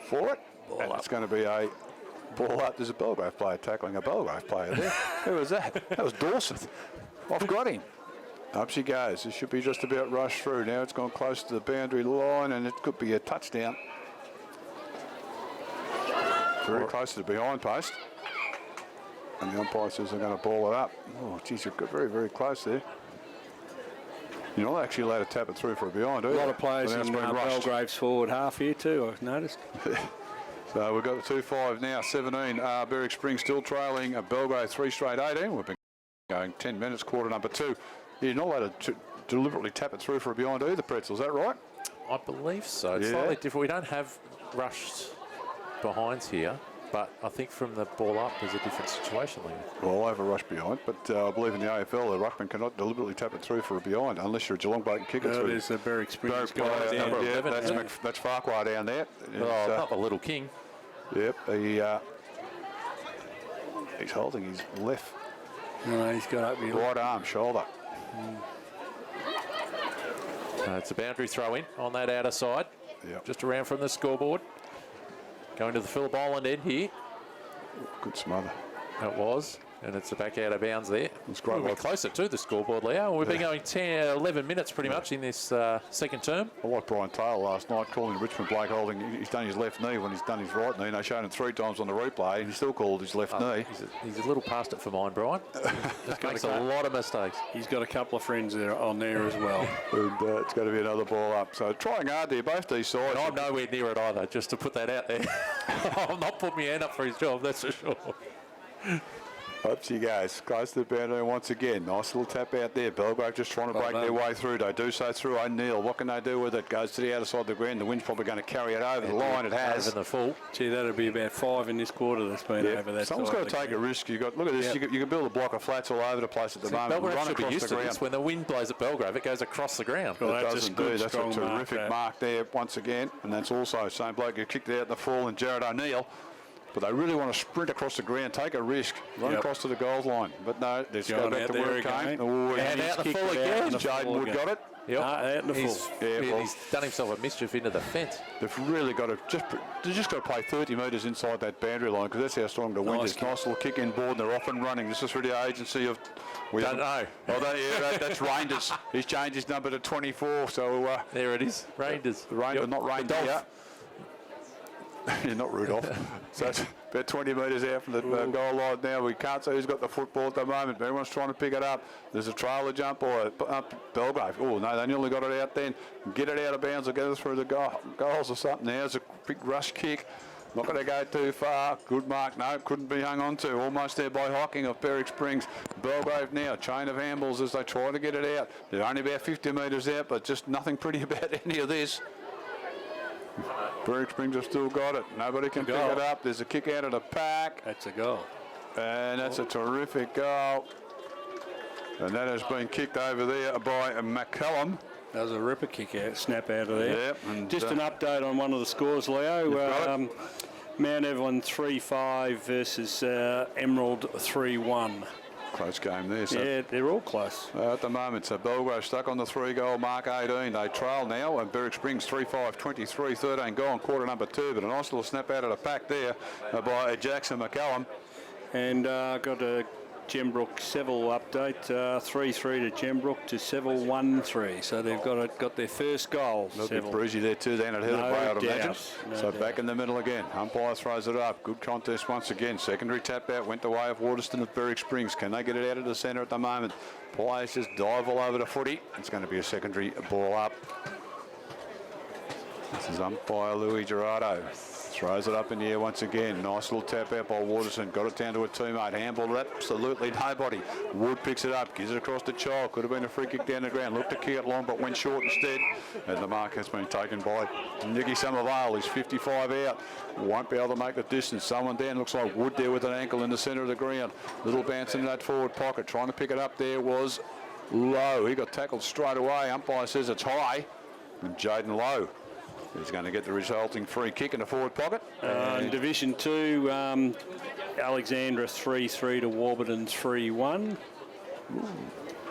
for it. And it's going to be a ball up. There's a Belgrave player tackling a Belgrave player there. Who was that? That was Dawson. I've got him. Up she goes. This should be just about rushed through. Now it's gone close to the boundary line, and it could be a touchdown. Very close to the behind post. And the umpire says they're going to ball it up. Oh, geez, you've got very, very close there. You're not actually allowed to tap it through for a behind, are you? A lot of players in Belgrave's forward half here too, I've noticed. So we've got the 2-5 now, 17. Berwick Springs still trailing Belgrave 3 straight 18. We've been going 10 minutes, quarter number 2. You're not allowed to deliberately tap it through for a behind either, Pretzel, is that right? I believe so. It's slightly different. We don't have rushed behinds here, but I think from the ball up, there's a different situation there. Well, I have a rush behind, but I believe in the AFL, the ruckman cannot deliberately tap it through for a behind unless you're a Geelong bloke and kick it through. There's a Berwick Springs guy down. Yeah, that's Farquhar down there. Not the little king. Yep, he's holding his left He's got up here. right arm, shoulder. It's a boundary throw in on that outer side. Yep. Just around from the scoreboard. Going to the Phillip Island end here. Good smother. It was. And it's the back out of bounds there. It's great. We're closer to the scoreboard, Leo. We've been going 10, 11 minutes pretty much in this second term. I like Brian Taylor last night calling Richmond Blake holding. He's done his left knee when he's done his right knee. And they showed him 3 times on the replay, and he still called his left knee. He's a little past it for mine, Brian. Just makes a lot of mistakes. He's got a couple of friends there on there as well. And it's going to be another ball up. So trying hard there, both these sides. And I'm nowhere near it either, just to put that out there. I'm not putting my hand up for his job, that's for sure. Up she goes, close to the boundary once again. Nice little tap out there. Belgrave just trying to break their way through. They do so through O'Neill. What can they do with it? Goes to the outer side of the ground. The wind's probably going to carry it over the line. It has. Over the full. Gee, that'll be about 5 in this quarter that's been over that. Someone's got to take a risk. Look at this. You can build a block of flats all over the place at the moment. Belgrave should be used to this. When the wind blows at Belgrave, it goes across the ground. Well, it doesn't do. That's a terrific mark there once again. And that's also the same bloke who kicked it out in the fall, and Jared O'Neill. but they really want to sprint across the ground, take a risk, run across to the goal line. But no, let's go back to where it came. And out the full again. Jaden Wood got it. Yep. Out in the full. He's done himself a mischief into the fence. They've really got to just got to play 30 metres inside that boundary line because that's how strong the wind is. Nice little kick in board, and they're off and running. This is for the agency of. We don't know. Oh, that's Rangers. He's changed his number to 24. So there it is. Rangers. Not Rangers. Yeah. You're not Rudolph. So it's about 20 metres out from the goal line now. We can't see who's got the football at the moment, but everyone's trying to pick it up. There's a trailer jump by Belgrave. Oh, no, they nearly got it out then. Get it out of bounds or get it through the goals or something. There's a quick rush kick. Not going to go too far. Good mark. No, couldn't be hung on to. Almost there by Hocking of Berwick Springs. Belgrave now. Chain of handballs as they try to get it out. They're only about 50 metres out, but just nothing pretty about any of this. Berwick Springs have still got it. Nobody can pick it up. There's a kick out of the pack. That's a goal. And that's a terrific goal. And that has been kicked over there by McCallum. That was a ripper kick out, snap out of there. Yep, and just an update on one of the scores, Leo. Mount Evelyn 3-5 versus Emerald 3-1. Close game there. So yeah, they're all close. At the moment, so Belgrave stuck on the 3-goal mark, 18. They trail now, and Berwick Springs 3-5, 23, 13 gone, quarter number 2. But a nice little snap out of the pack there by Jackson McCallum. And got a Gembrook Seville update, 3-3 to Gembrook to Seville 1-3. So they've got their first goal. A little bit breezy there too, down at Hillbray, I'd imagine. So doubt. back in the middle again. Umpire throws it up. Good contest once again. Secondary tap out went the way of Waterston of Berwick Springs. Can they get it out of the centre at the moment? Players just dive all over the footy. It's going to be a secondary ball up. This is umpire Louis Gerardo. Throws it up in the air once again. Nice little tap out by Waterson. Got it down to a teammate. Handball absolutely nobody. Wood picks it up. Gives it across to Child. Could have been a free kick down the ground. Looked to kick it long but went short instead. And the mark has been taken by Nicky Somervale. He's 55 out. Won't be able to make the distance. Someone down. Looks like Wood there with an ankle in the centre of the ground. Little bounce into that forward pocket. Trying to pick it up there was Lowe. He got tackled straight away. Umpire says it's high. And Jaden Lowe is going to get the resulting free kick in the forward pocket. In Division 2, Alexandra 3-3 to Warburton 3-1.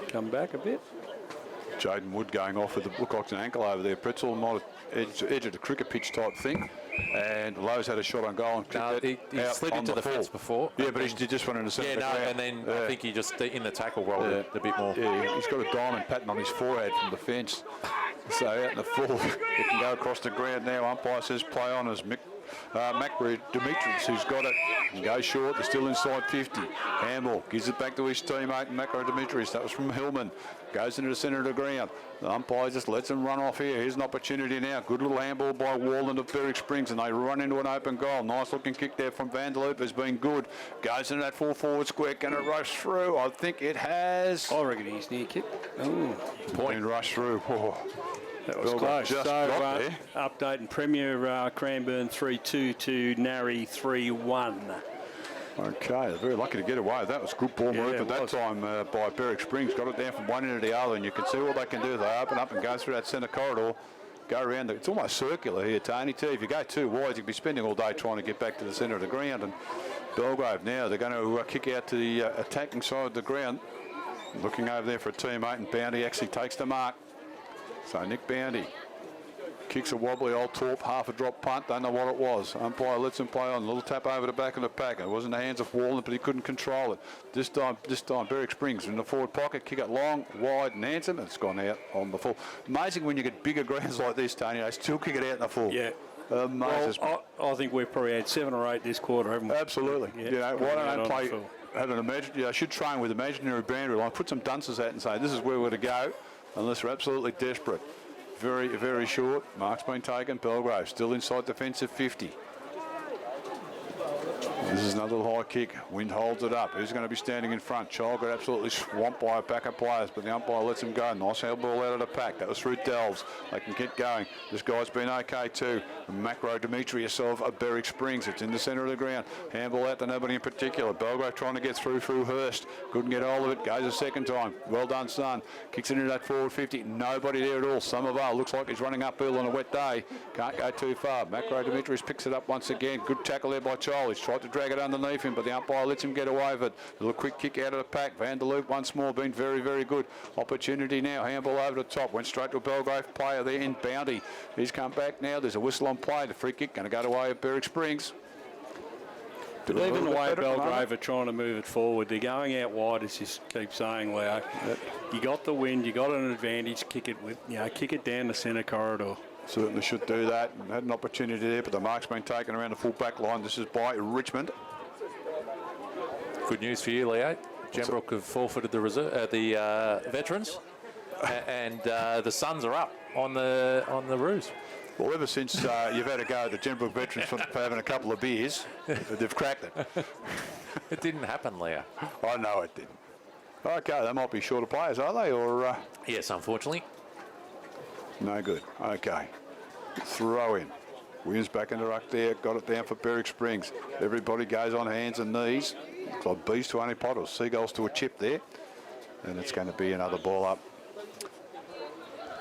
Come back a bit. Jaden Wood going off with the look like an ankle over there. Pretzel might have edge of the cricket pitch type thing. And Lowe's had a shot on goal and he slid into the fence before. Yeah, but he just went in the centre of the ground. And then I think he just in the tackle rolled it a bit more. Yeah, he's got a diamond pattern on his forehead from the fence. So out in the full, it can go across the ground now. Umpire says play on as Macri Demetrius, who's got it, and goes short. They're still inside 50. Handball gives it back to his teammate, Macri Demetrius. That was from Hillman. Goes into the centre of the ground. The umpire just lets him run off here. Here's an opportunity now. Good little handball by Walland of Berwick Springs, and they run into an open goal. Nice looking kick there from Vanderloop has been good. Goes into that full forward square. Can it rush through? I think it has. I reckon he's near kick. Ooh. Point and rush through. Oh. That was close. So, update in Premier, Cranbourne 3-2 to Narry 3-1. Okay, they're very lucky to get away. That was good ball movement that time by Berwick Springs. Got it down from one end to the other, and you can see what they can do. They open up and go through that centre corridor, go around. It's almost circular here, Tony, too. If you go too wide, you'll be spending all day trying to get back to the centre of the ground. And Belgrave now, they're going to kick out to the attacking side of the ground. Looking over there for a teammate, and Bounty actually takes the mark. So Nick Bounty kicks a wobbly old torp, half a drop punt, don't know what it was. Umpire lets him play on, a little tap over the back of the pack. It wasn't the hands of Walland, but he couldn't control it. This time Berwick Springs in the forward pocket, kick it long, wide and handsome, and it's gone out on the full. Amazing when you get bigger grounds like this, Tony, they still kick it out in the full. Yeah. Well, I think we've probably had 7 or 8 this quarter, haven't we? Absolutely. Yeah. You know, why don't they play, have an I should train with imaginary boundary line, put some dunces out and say, this is where we're to go, unless we're absolutely desperate. Very, very short. Mark's been taken. Belgrave still inside defensive 50. This is another high kick. Wind holds it up. Who's going to be standing in front? Child got absolutely swamped by a pack of players, but the umpire lets him go. Nice held ball out of the pack. That was through Delves. They can get going. This guy's been okay too. Macro Demetrius of Berwick Springs. It's in the centre of the ground. Handball out to nobody in particular. Belgrave trying to get through Hurst. Couldn't get hold of it. Goes a second time. Well done, son. Kicks it into that forward 50. Nobody there at all. Somervale looks like he's running uphill on a wet day. Can't go too far. Macro Demetrius picks it up once again. Good tackle there by Child. He's trying tried to drag it underneath him, but the umpire lets him get away with it. A little quick kick out of the pack. Van der Loop once more, been very, very good. Opportunity now, handball over the top. Went straight to a Belgrave player there in Bounty. He's come back now. There's a whistle on play. The free kick going to go to way at Berwick Springs. But even the way Belgrave are trying to move it forward, they're going out wide, as you keep saying, Leo. Yep. You got the wind, you got an advantage. Kick it down the centre corridor. Certainly should do that. Had an opportunity there, but the mark's been taken around the full back line. This is by Richmond. Good news for you, Leo. Gembrook have forfeited the veterans, and the Suns are up on the Roos. Well, ever since you've had a go at the Gembrook veterans for having a couple of beers, they've cracked it. It didn't happen, Leo. I know it didn't. Okay, they might be shorter players, are they? Or Yes, unfortunately. no good. Okay. Throw in. Williams back in the ruck there. Got it down for Berwick Springs. Everybody goes on hands and knees. Looks like bees to only pot or seagulls to a chip there. And it's going to be another ball up.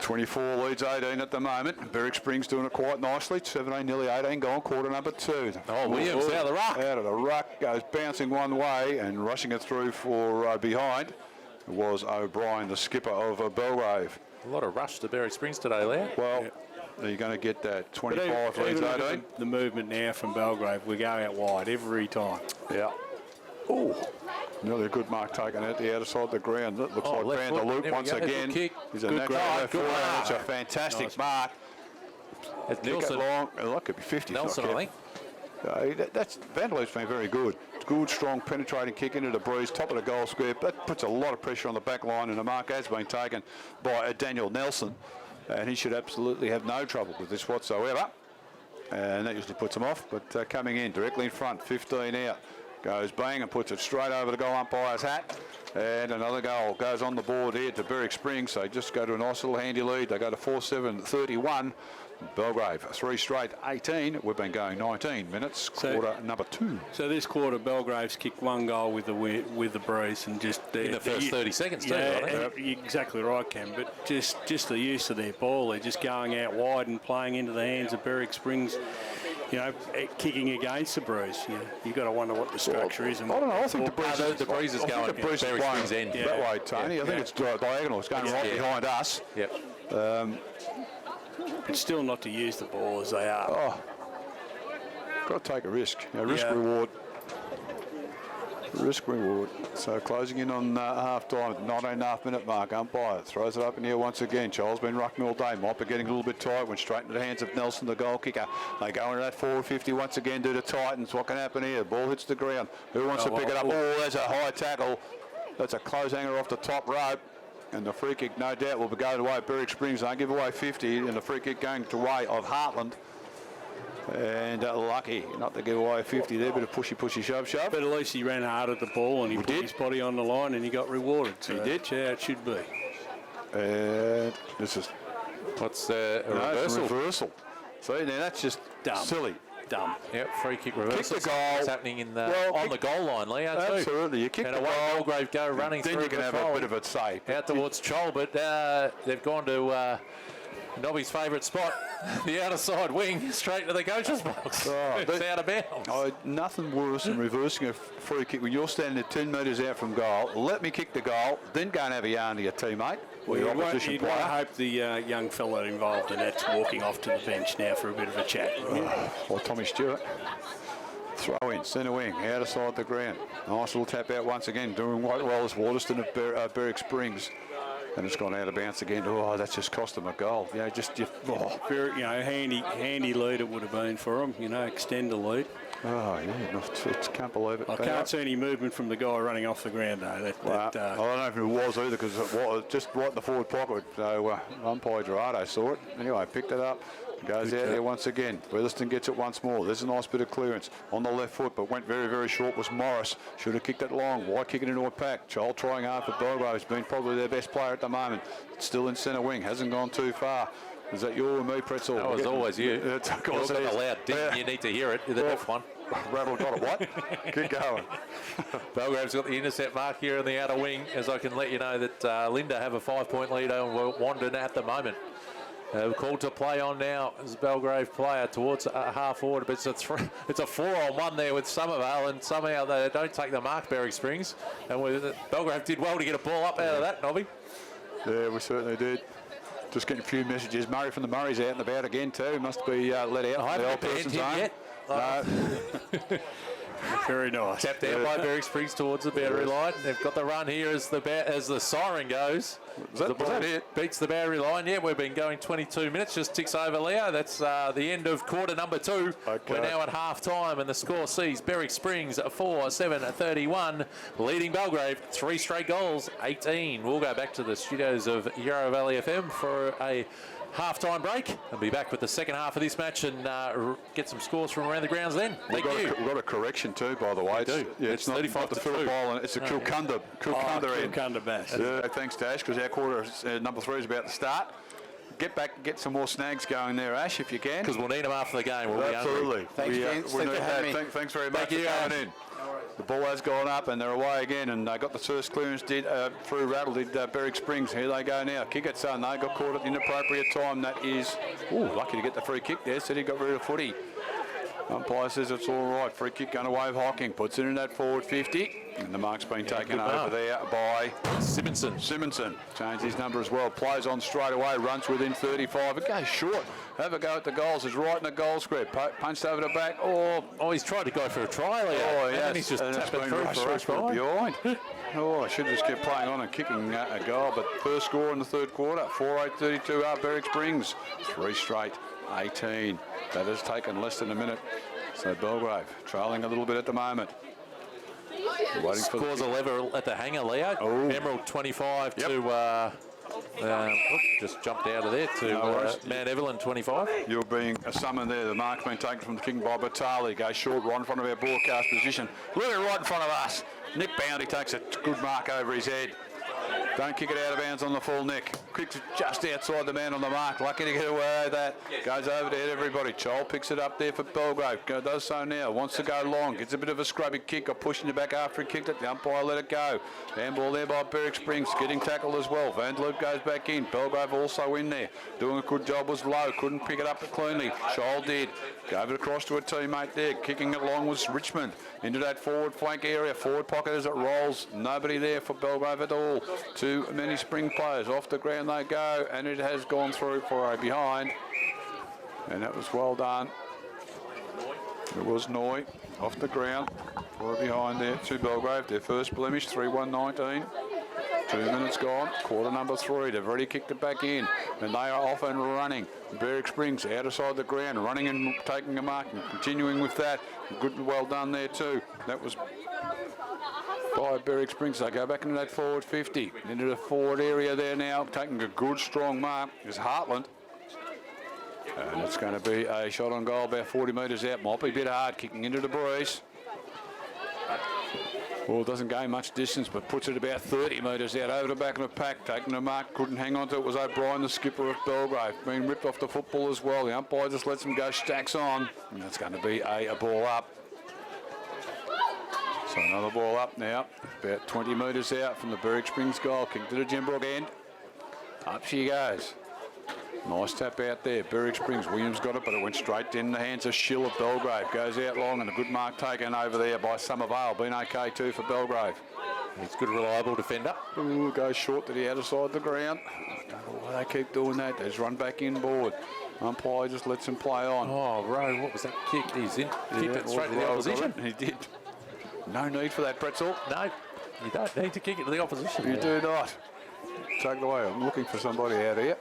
24 leads 18 at the moment. Berwick Springs doing it quite nicely. 17, nearly 18 gone. Quarter number 2. Oh, Williams out of the ruck. Out of the ruck. Goes bouncing one way and rushing it through for behind was O'Brien, the skipper of Belgrave. A lot of rush to Berwick Springs today, Leo. Well, you're going to get that 25 leads Even 18. the movement now from Belgrave, we go out wide every time. Yeah. Oh, nearly a good mark taken out the outer side of the ground. It looks like left Van der foot. Loop There we once go. again. Good kick. He's a Good natural grab. left Good foot. mark. It's a fantastic Nice. mark. It's Kick it Nelson. long. Oh, that could be 50. Nelson, I think. That's Van der Loop's been very good. Good, strong, penetrating kick into the breeze, top of the goal square. That puts a lot of pressure on the back line, and the mark has been taken by Daniel Nelson, and he should absolutely have no trouble with this whatsoever. And that usually puts him off, but coming in directly in front, 15 out. Goes bang and puts it straight over the goal umpire's hat. And another goal goes on the board here to Berwick Springs. They just go to a nice little handy lead. They go to 4-7-31. Belgrave, 3 straight, 18. We've been going 19 minutes, quarter number 2. So this quarter, Belgrave's kicked 1 goal with the breeze, and just In the first 30 seconds, too, yeah, I think. exactly right, Cam. But just the use of their ball, they're just going out wide and playing into the hands of Berwick Springs. You know, kicking against the breeze. You've got to wonder what the structure is. And I don't know. I think the breeze is going the breeze is Berwick playing Springs end. that way, Tony. I think it's diagonal. It's going right behind us. Yep. But still not to use the ball as they are. Oh, got to take a risk. Risk reward. Risk reward. So closing in on half time at the 19.5 minute mark. Umpire throws it up in here once again. Charles been rucking all day. Might be getting a little bit tight. Went straight into the hands of Nelson, the goal kicker. They go into that 450 once again due to Titans. What can happen here? Ball hits the ground. Who wants to pick it up? Oh, there's a high tackle. That's a close hanger off the top rope. And the free kick, no doubt, will be going away at Berwick Springs. They give away 50, and the free kick going to way of Heartland. And lucky not to give away 50 there, bit of pushy, shove. But at least he ran hard at the ball and he put his body on the line and he got rewarded. So He did. That's how it should be. And this is What's it's a reversal. See, now that's just Dumb. silly. Dumb. Yep, free kick reversal. Kick the goal. It's happening in Well, on the goal line, Leo, too. Absolutely. You kick And the away goal, Belgrave go running then through you can have Chol. a bit of a say. Out towards Chol, but they've gone to Nobby's favourite spot, the outer side wing, straight to the coach's box. Oh, It's out of bounds. Nothing worse than reversing a free kick when you're standing at 10 metres out from goal. Let me kick the goal, then go and have a yarn to your teammate. Well, your you'd want opposition to player. hope the young fella involved in that's walking off to the bench now for a bit of a chat. Or Tommy Stewart. Throw in, centre wing, outer side of the ground. Nice little tap out once again, doing quite well as Waterston of Berwick Springs. And it's gone out of bounds again. Oh, that's just cost them a goal. Very, handy lead it would have been for him. Extend the lead. Oh, yeah, can't believe it. I can't see any movement from the guy running off the ground though. I don't know if it was either because it was just right in the forward pocket. So umpire Gerardo saw it. Anyway, picked it up. Goes out there once again. Weatherston gets it once more. There's a nice bit of clearance on the left foot, but went very, very short was Morris. Should have kicked it long. Why kick it into a pack? Joel trying hard for Belgrave. Has been probably their best player at the moment. Still in centre wing. Hasn't gone too far. Is that you or me, Pretzel? That was always you. Of course You've it got is. a loud ding. You need to hear it. The deaf one. Rattle got it, what? Keep going. Belgrave's got the intercept mark here in the outer wing, as I can let you know that Linda have a 5-point lead on Wandon at the moment. Called to play on now as a Belgrave player towards half forward, but it's a 4-on-1 there with Somervale, and somehow they don't take the mark, Berwick Springs. And Belgrave did well to get a ball up out of that, Nobby. Yeah, we certainly did. Just getting a few messages. Murray from the Murray's out and about again too. Must be let out. I haven't banned him yet. No. Very nice. Tapped out by Berwick Springs towards the boundary line. They've got the run here as the siren goes. Was that it? Beats the boundary line. Yeah, we've been going 22 minutes. Just ticks over, Leo. That's the end of quarter number 2. Okay. We're now at half time, and the score sees Berwick Springs 4-7-31, leading Belgrave 3 straight goals, 18. We'll go back to the studios of Yarra Valley FM for a half-time break. I'll be back with the second half of this match and get some scores from around the grounds then. Thank you. We've got a correction too, by the way. We do. Yeah, It's not 35 the to Phillip 2. Island. It's a Kilcunda end. Kilcunda Bass. Yeah, thanks, Dash, because our quarter number 3 is about to start. Get back, get some more snags going there, Ash, if you can. Because we'll need them after the game. We'll be Absolutely. Thanks, Vince. We Thanks need for having that. me. Thanks very much Thank you, for coming in. The ball has gone up and they're away again, and they got the first clearance through Rattle, did Berwick Springs. Here they go now. Kick it, son. They got caught at the inappropriate time. That is, lucky to get the free kick there. Said he got rid of footy. Umpire says it's all right. Free kick going away of Hocking. Puts it in that forward 50. And the mark's been taken over there by Simonson. Changed his number as well. Plays on straight away. Runs within 35. It goes short. Have a go at the goals. It's right in the goal square. Punched over the back. Oh, he's tried to go for a try, Leo. And then he's just tapped it through for us behind. I should have just kept playing on and kicking a goal. But first score in the third quarter. 4-8-32 up Berwick Springs. 3 straight. 18. That has taken less than a minute. So Belgrave trailing a little bit at the moment. Scores a lever at the hanger, Leo. Emerald 25 to just jumped out of there to Mount Evelyn 25. You're being summoned there. The mark's been taken from the king by Batali. Goes short right in front of our broadcast position. Literally right in front of us. Nick Bounty takes a good mark over his head. Don't kick it out of bounds on the full neck. Kicks it just outside the man on the mark. Lucky to get away with that. Goes over to hit everybody. Chol picks it up there for Belgrave. Does so now. Wants to go long. Gets a bit of a scrubby kick. Got pushing it back after he kicked it. The umpire let it go. Handball there by Berwick Springs. Getting tackled as well. Van Loop goes back in. Belgrave also in there. Doing a good job. Was low. Couldn't pick it up cleanly. Chol did. Gave it across to a teammate there. Kicking it long was Richmond. Into that forward flank area. Forward pocket as it rolls. Nobody there for Belgrave at all. Too many Spring players. Off the ground they go, and it has gone through for a behind. And that was well done. It was Noy off the ground for a behind there to Belgrave. Their first blemish, 3-1-19. 2 minutes gone, quarter number 3. They've already kicked it back in, and they are off and running. Berwick Springs out of the ground, running and taking a mark and continuing with that. Good and well done there too. That was by Berwick Springs. They go back into that forward 50. Into the forward area there now, taking a good strong mark is Heartland. And it's going to be a shot on goal about 40 metres out. Might be a bit hard, kicking into the breeze. Well, it doesn't gain much distance, but puts it about 30 metres out over the back of the pack. Taking the mark, couldn't hang on to it. Was O'Brien, the skipper of Belgrave. Being ripped off the football as well. The umpire just lets him go, stacks on. And that's going to be a ball up. So another ball up now, about 20 metres out from the Berwick Springs goal. Kick to the Gembrook end. Up she goes. Nice tap out there. Berwick Springs. Williams got it, but it went straight in the hands of Schill of Belgrave. Goes out long, and a good mark taken over there by Somervale. Been okay too for Belgrave. He's a good, reliable defender. Ooh, goes short to the outer side of the ground. I don't know why they keep doing that. They just run back inboard. Umpire just lets him play on. Oh, Rowe, what was that kick? He's in. Kicked it straight to the opposition. He did. No need for that, Pretzel. No, you don't need to kick it to the opposition. You do not. Take it away. I'm looking for somebody out here.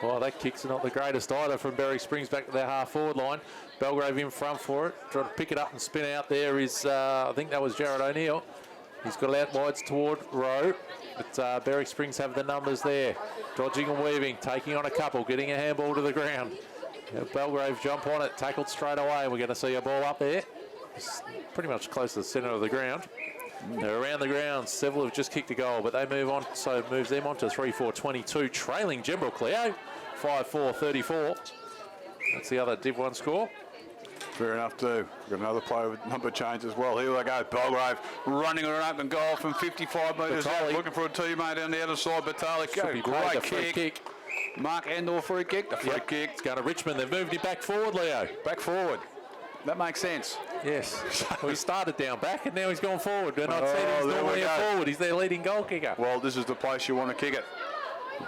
Oh, that kick's not the greatest either from Berwick Springs back to their half-forward line. Belgrave in front for it. Trying to pick it up and spin out there is, I think that was Jared O'Neill. He's got it out wides toward Rowe. But Berwick Springs have the numbers there. Dodging and weaving, taking on a couple, getting a handball to the ground. Belgrave jump on it, tackled straight away. We're going to see a ball up there. It's pretty much close to the centre of the ground. They're around the ground. Several have just kicked a goal, but they move on, so it moves them on to 3-4-22, trailing Gembrook Leo, 5-4-34. That's the other Div1 score. Fair enough too. Got another player with number change as well. Here we go. Belgrave running on an open goal from 55 metres out, looking for a teammate on the other side. Batali, great kick. Mark Endor free kick. The free kick. It's going to Richmond. They've moved him back forward, Leo. Back forward. That makes sense. Yes. Well, he started down back and now he's gone forward. We're not saying he's there we normally go. forward. He's their leading goal kicker. Well, this is the place you want to kick it.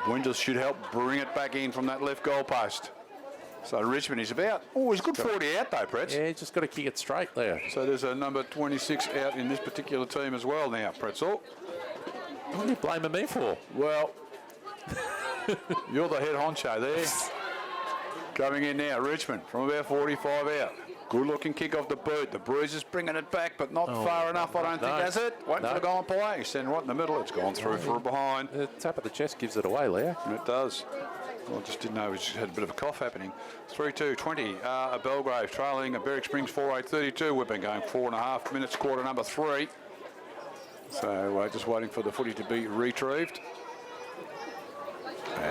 Winters should help bring it back in from that left goal post. So Richmond is about, he's a good 40 out though, Pretz. Yeah, just got to kick it straight there. So there's a number 26 out in this particular team as well now, Pretzel. What are you blaming me for? Well, you're the head honcho there. Coming in now, Richmond from about 45 out. Good looking kick off the boot. The Bruiser's bringing it back, but not far enough, I don't think, has it? Waiting for the goal play. He's sending right in the middle. It's gone through for a behind. The tap of the chest gives it away, Leo. It does. Well, I just didn't know he had a bit of a cough happening. 3-2-20. Belgrave trailing Berwick Springs 4-8-32. We've been going 4.5 minutes, quarter number 3. So just waiting for the footy to be retrieved.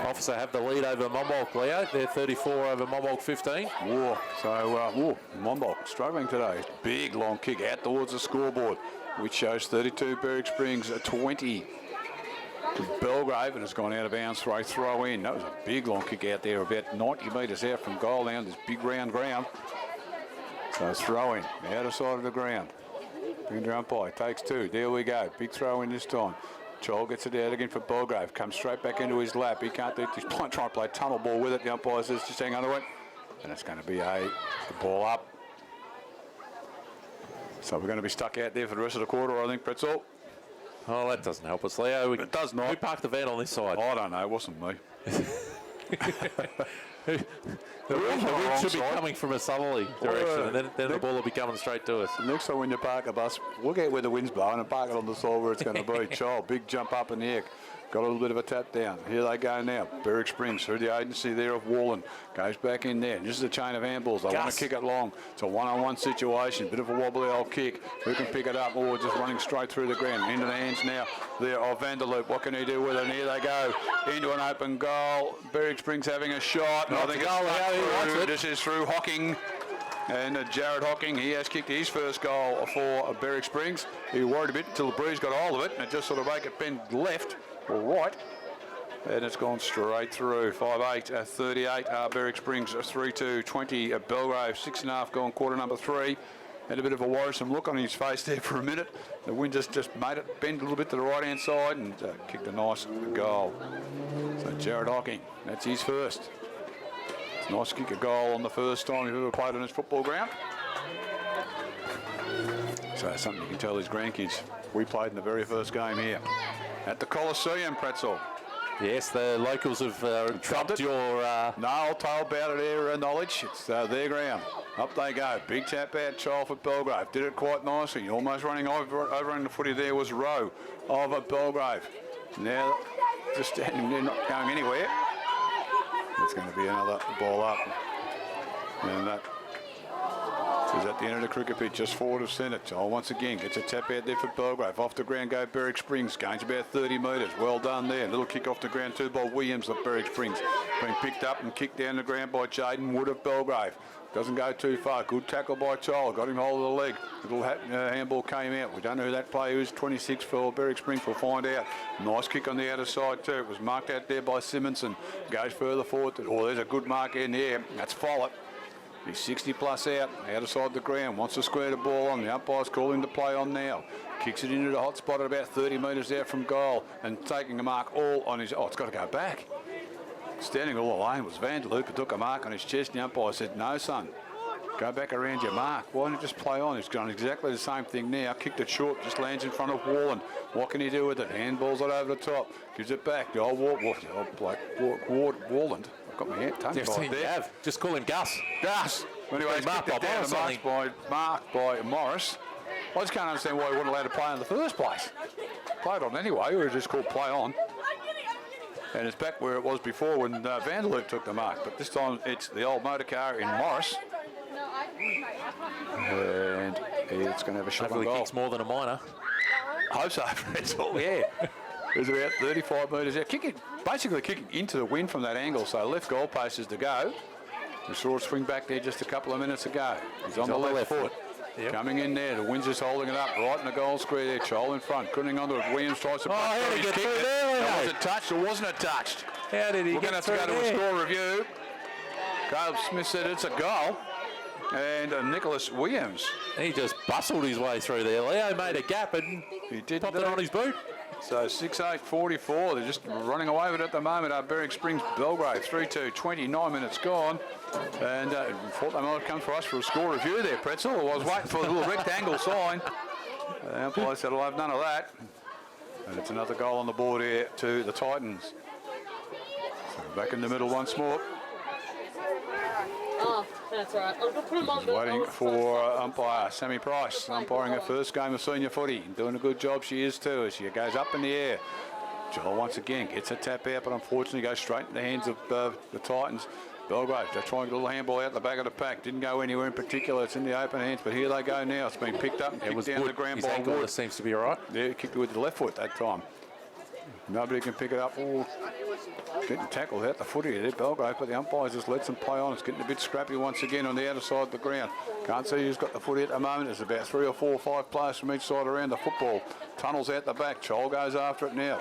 Officer have the lead over Monbulk, Leo. They're 34 over Monbulk 15. Monbulk struggling today. Big long kick out towards the scoreboard, which shows 32 Berwick Springs 20. Belgrave, and has gone out of bounds for a throw in. That was a big long kick out there, about 90 metres out from goal down this big round ground. So throw in, outer side of the ground. Bring the umpire, takes 2. There we go. Big throw in this time. Joel gets it out again for Belgrave. Comes straight back into his lap. He can't do it. He's trying to play tunnel ball with it. The umpire says just hang on to it. And it's going to be a ball up. So we're going to be stuck out there for the rest of the quarter, I think, Pretzel. Oh, that doesn't help us, Leo. It does not. Who parked the van on this side? I don't know. It wasn't me. The wind should be coming from a southerly direction, and then the ball will be coming straight to us. Next time when you park a bus, look out where the wind's blowing and park it on the side where it's going to be. Child, big jump up in the air. Got a little bit of a tap down. Here they go now. Berwick Springs through the agency there of Wallen. Goes back in there. This is a chain of handballs. They want to kick it long. It's a one-on-one situation. Bit of a wobbly old kick. Who can pick it up? Oh, just running straight through the ground. Into the hands now there of Vanderloop. What can he do with it? And here they go. Into an open goal. Berwick Springs having a shot. And I think it's through. This is through Hocking. And Jared Hocking, he has kicked his first goal for Berwick Springs. He worried a bit until the breeze got hold of it. And it just sort of make it bend left. Or right, and it's gone straight through. 5-8, 38. Berwick Springs 3-2, 20. Belgrave 6.5 gone quarter number 3. Had a bit of a worrisome look on his face there for a minute. The wind just made it bend a little bit to the right hand side and kicked a nice goal. So Jared Hocking, that's his first. It's nice to kick a goal on the first time he's ever played on his football ground. So that's something you can tell his grandkids. We played in the very first game here at the Coliseum, Pretzel. Yes, the locals have trumped your... No, I'll tell about it here, knowledge. It's their ground. Up they go. Big tap out, child for Belgrave. Did it quite nicely. Almost running over in the footy there was Rowe of Belgrave. Now, just standing there, not going anywhere. It's going to be another ball up. And that is at the end of the cricket pitch, just forward of centre. Joel once again gets a tap out there for Belgrave. Off the ground go Berwick Springs. Gains about 30 metres. Well done there. Little kick off the ground too by Williams of Berwick Springs. Being picked up and kicked down the ground by Jaden Wood of Belgrave. Doesn't go too far. Good tackle by Child. Got him hold of the leg. Little handball came out. We don't know who that player is. 26 for Berwick Springs. We'll find out. Nice kick on the outer side too. It was marked out there by Simonson. Goes further forward. There's a good mark in there. That's Follett. He's 60 plus out of the ground. Wants to square the ball on. The umpire's calling to play on now. Kicks it into the hot spot at about 30 metres out from goal and taking a mark all on his... Oh, it's got to go back. Standing all alone was Vanderloop, who took a mark on his chest. The umpire said, no, son, go back around your mark. Why don't you just play on? He's done exactly the same thing now. Kicked it short, just lands in front of Wallen. What can he do with it? Handballs it over the top. Gives it back. The old Walland. I've got my hand tongue right there. Just call him Gus. Gus. Anyway, he's marked by Morris. I just can't understand why he wasn't allowed to play in the first place. Played on anyway, or just called play on. And it's back where it was before when Vanderloop took the mark. But this time it's the old motor car in Morris. And it's going to have a shot on goal. Kicks more than a minor. I hope so. That's all, yeah. There's about 35 metres out. Basically kicking into the wind from that angle. So left goal post is to go. We saw it swing back there just a couple of minutes ago. He's on the left foot. Yep. Coming in there. The wind's just holding it up right in the goal square there. Chol in front. Couldn't hang on to it. Williams tries to... How did he get through there? Was it touched or wasn't it touched? How did he We're going to have to go to a score review. Caleb Smith said it's a goal. And Nicholas Williams. He just bustled his way through there. Leo made a gap and He did popped it on his boot. So 6-8-44. They're just running away with it at the moment. Berwick Springs, Belgrave, 3-2, 29 minutes gone. And thought they might have come for us for a score review there, Pretzel. I was waiting for the little rectangle sign. The umpire said, I'll have none of that. And it's another goal on the board here to the Titans. So back in the middle once more. Oh, that's right. I'll put him on the Waiting for umpire Sammy Price, umpiring her first game of senior footy. Doing a good job, she is too, as she goes up in the air. Joel once again gets a tap out, but unfortunately goes straight in the hands of the Titans. Belgrave, they're trying to get a little handball out the back of the pack. Didn't go anywhere in particular. It's in the open hands, but here they go now. It's been picked up and kicked down the ground by Wood. Seems to be all right. Yeah, he kicked it with the left foot that time. Nobody can pick it up. Oh, getting tackled out the footy there, Belgrave, but the umpire just lets them play on. It's getting a bit scrappy once again on the outer side of the ground. Can't see who's got the footy at the moment. There's about 3 or 4 or 5 players from each side around the football. Tunnels out the back. Chol goes after it now.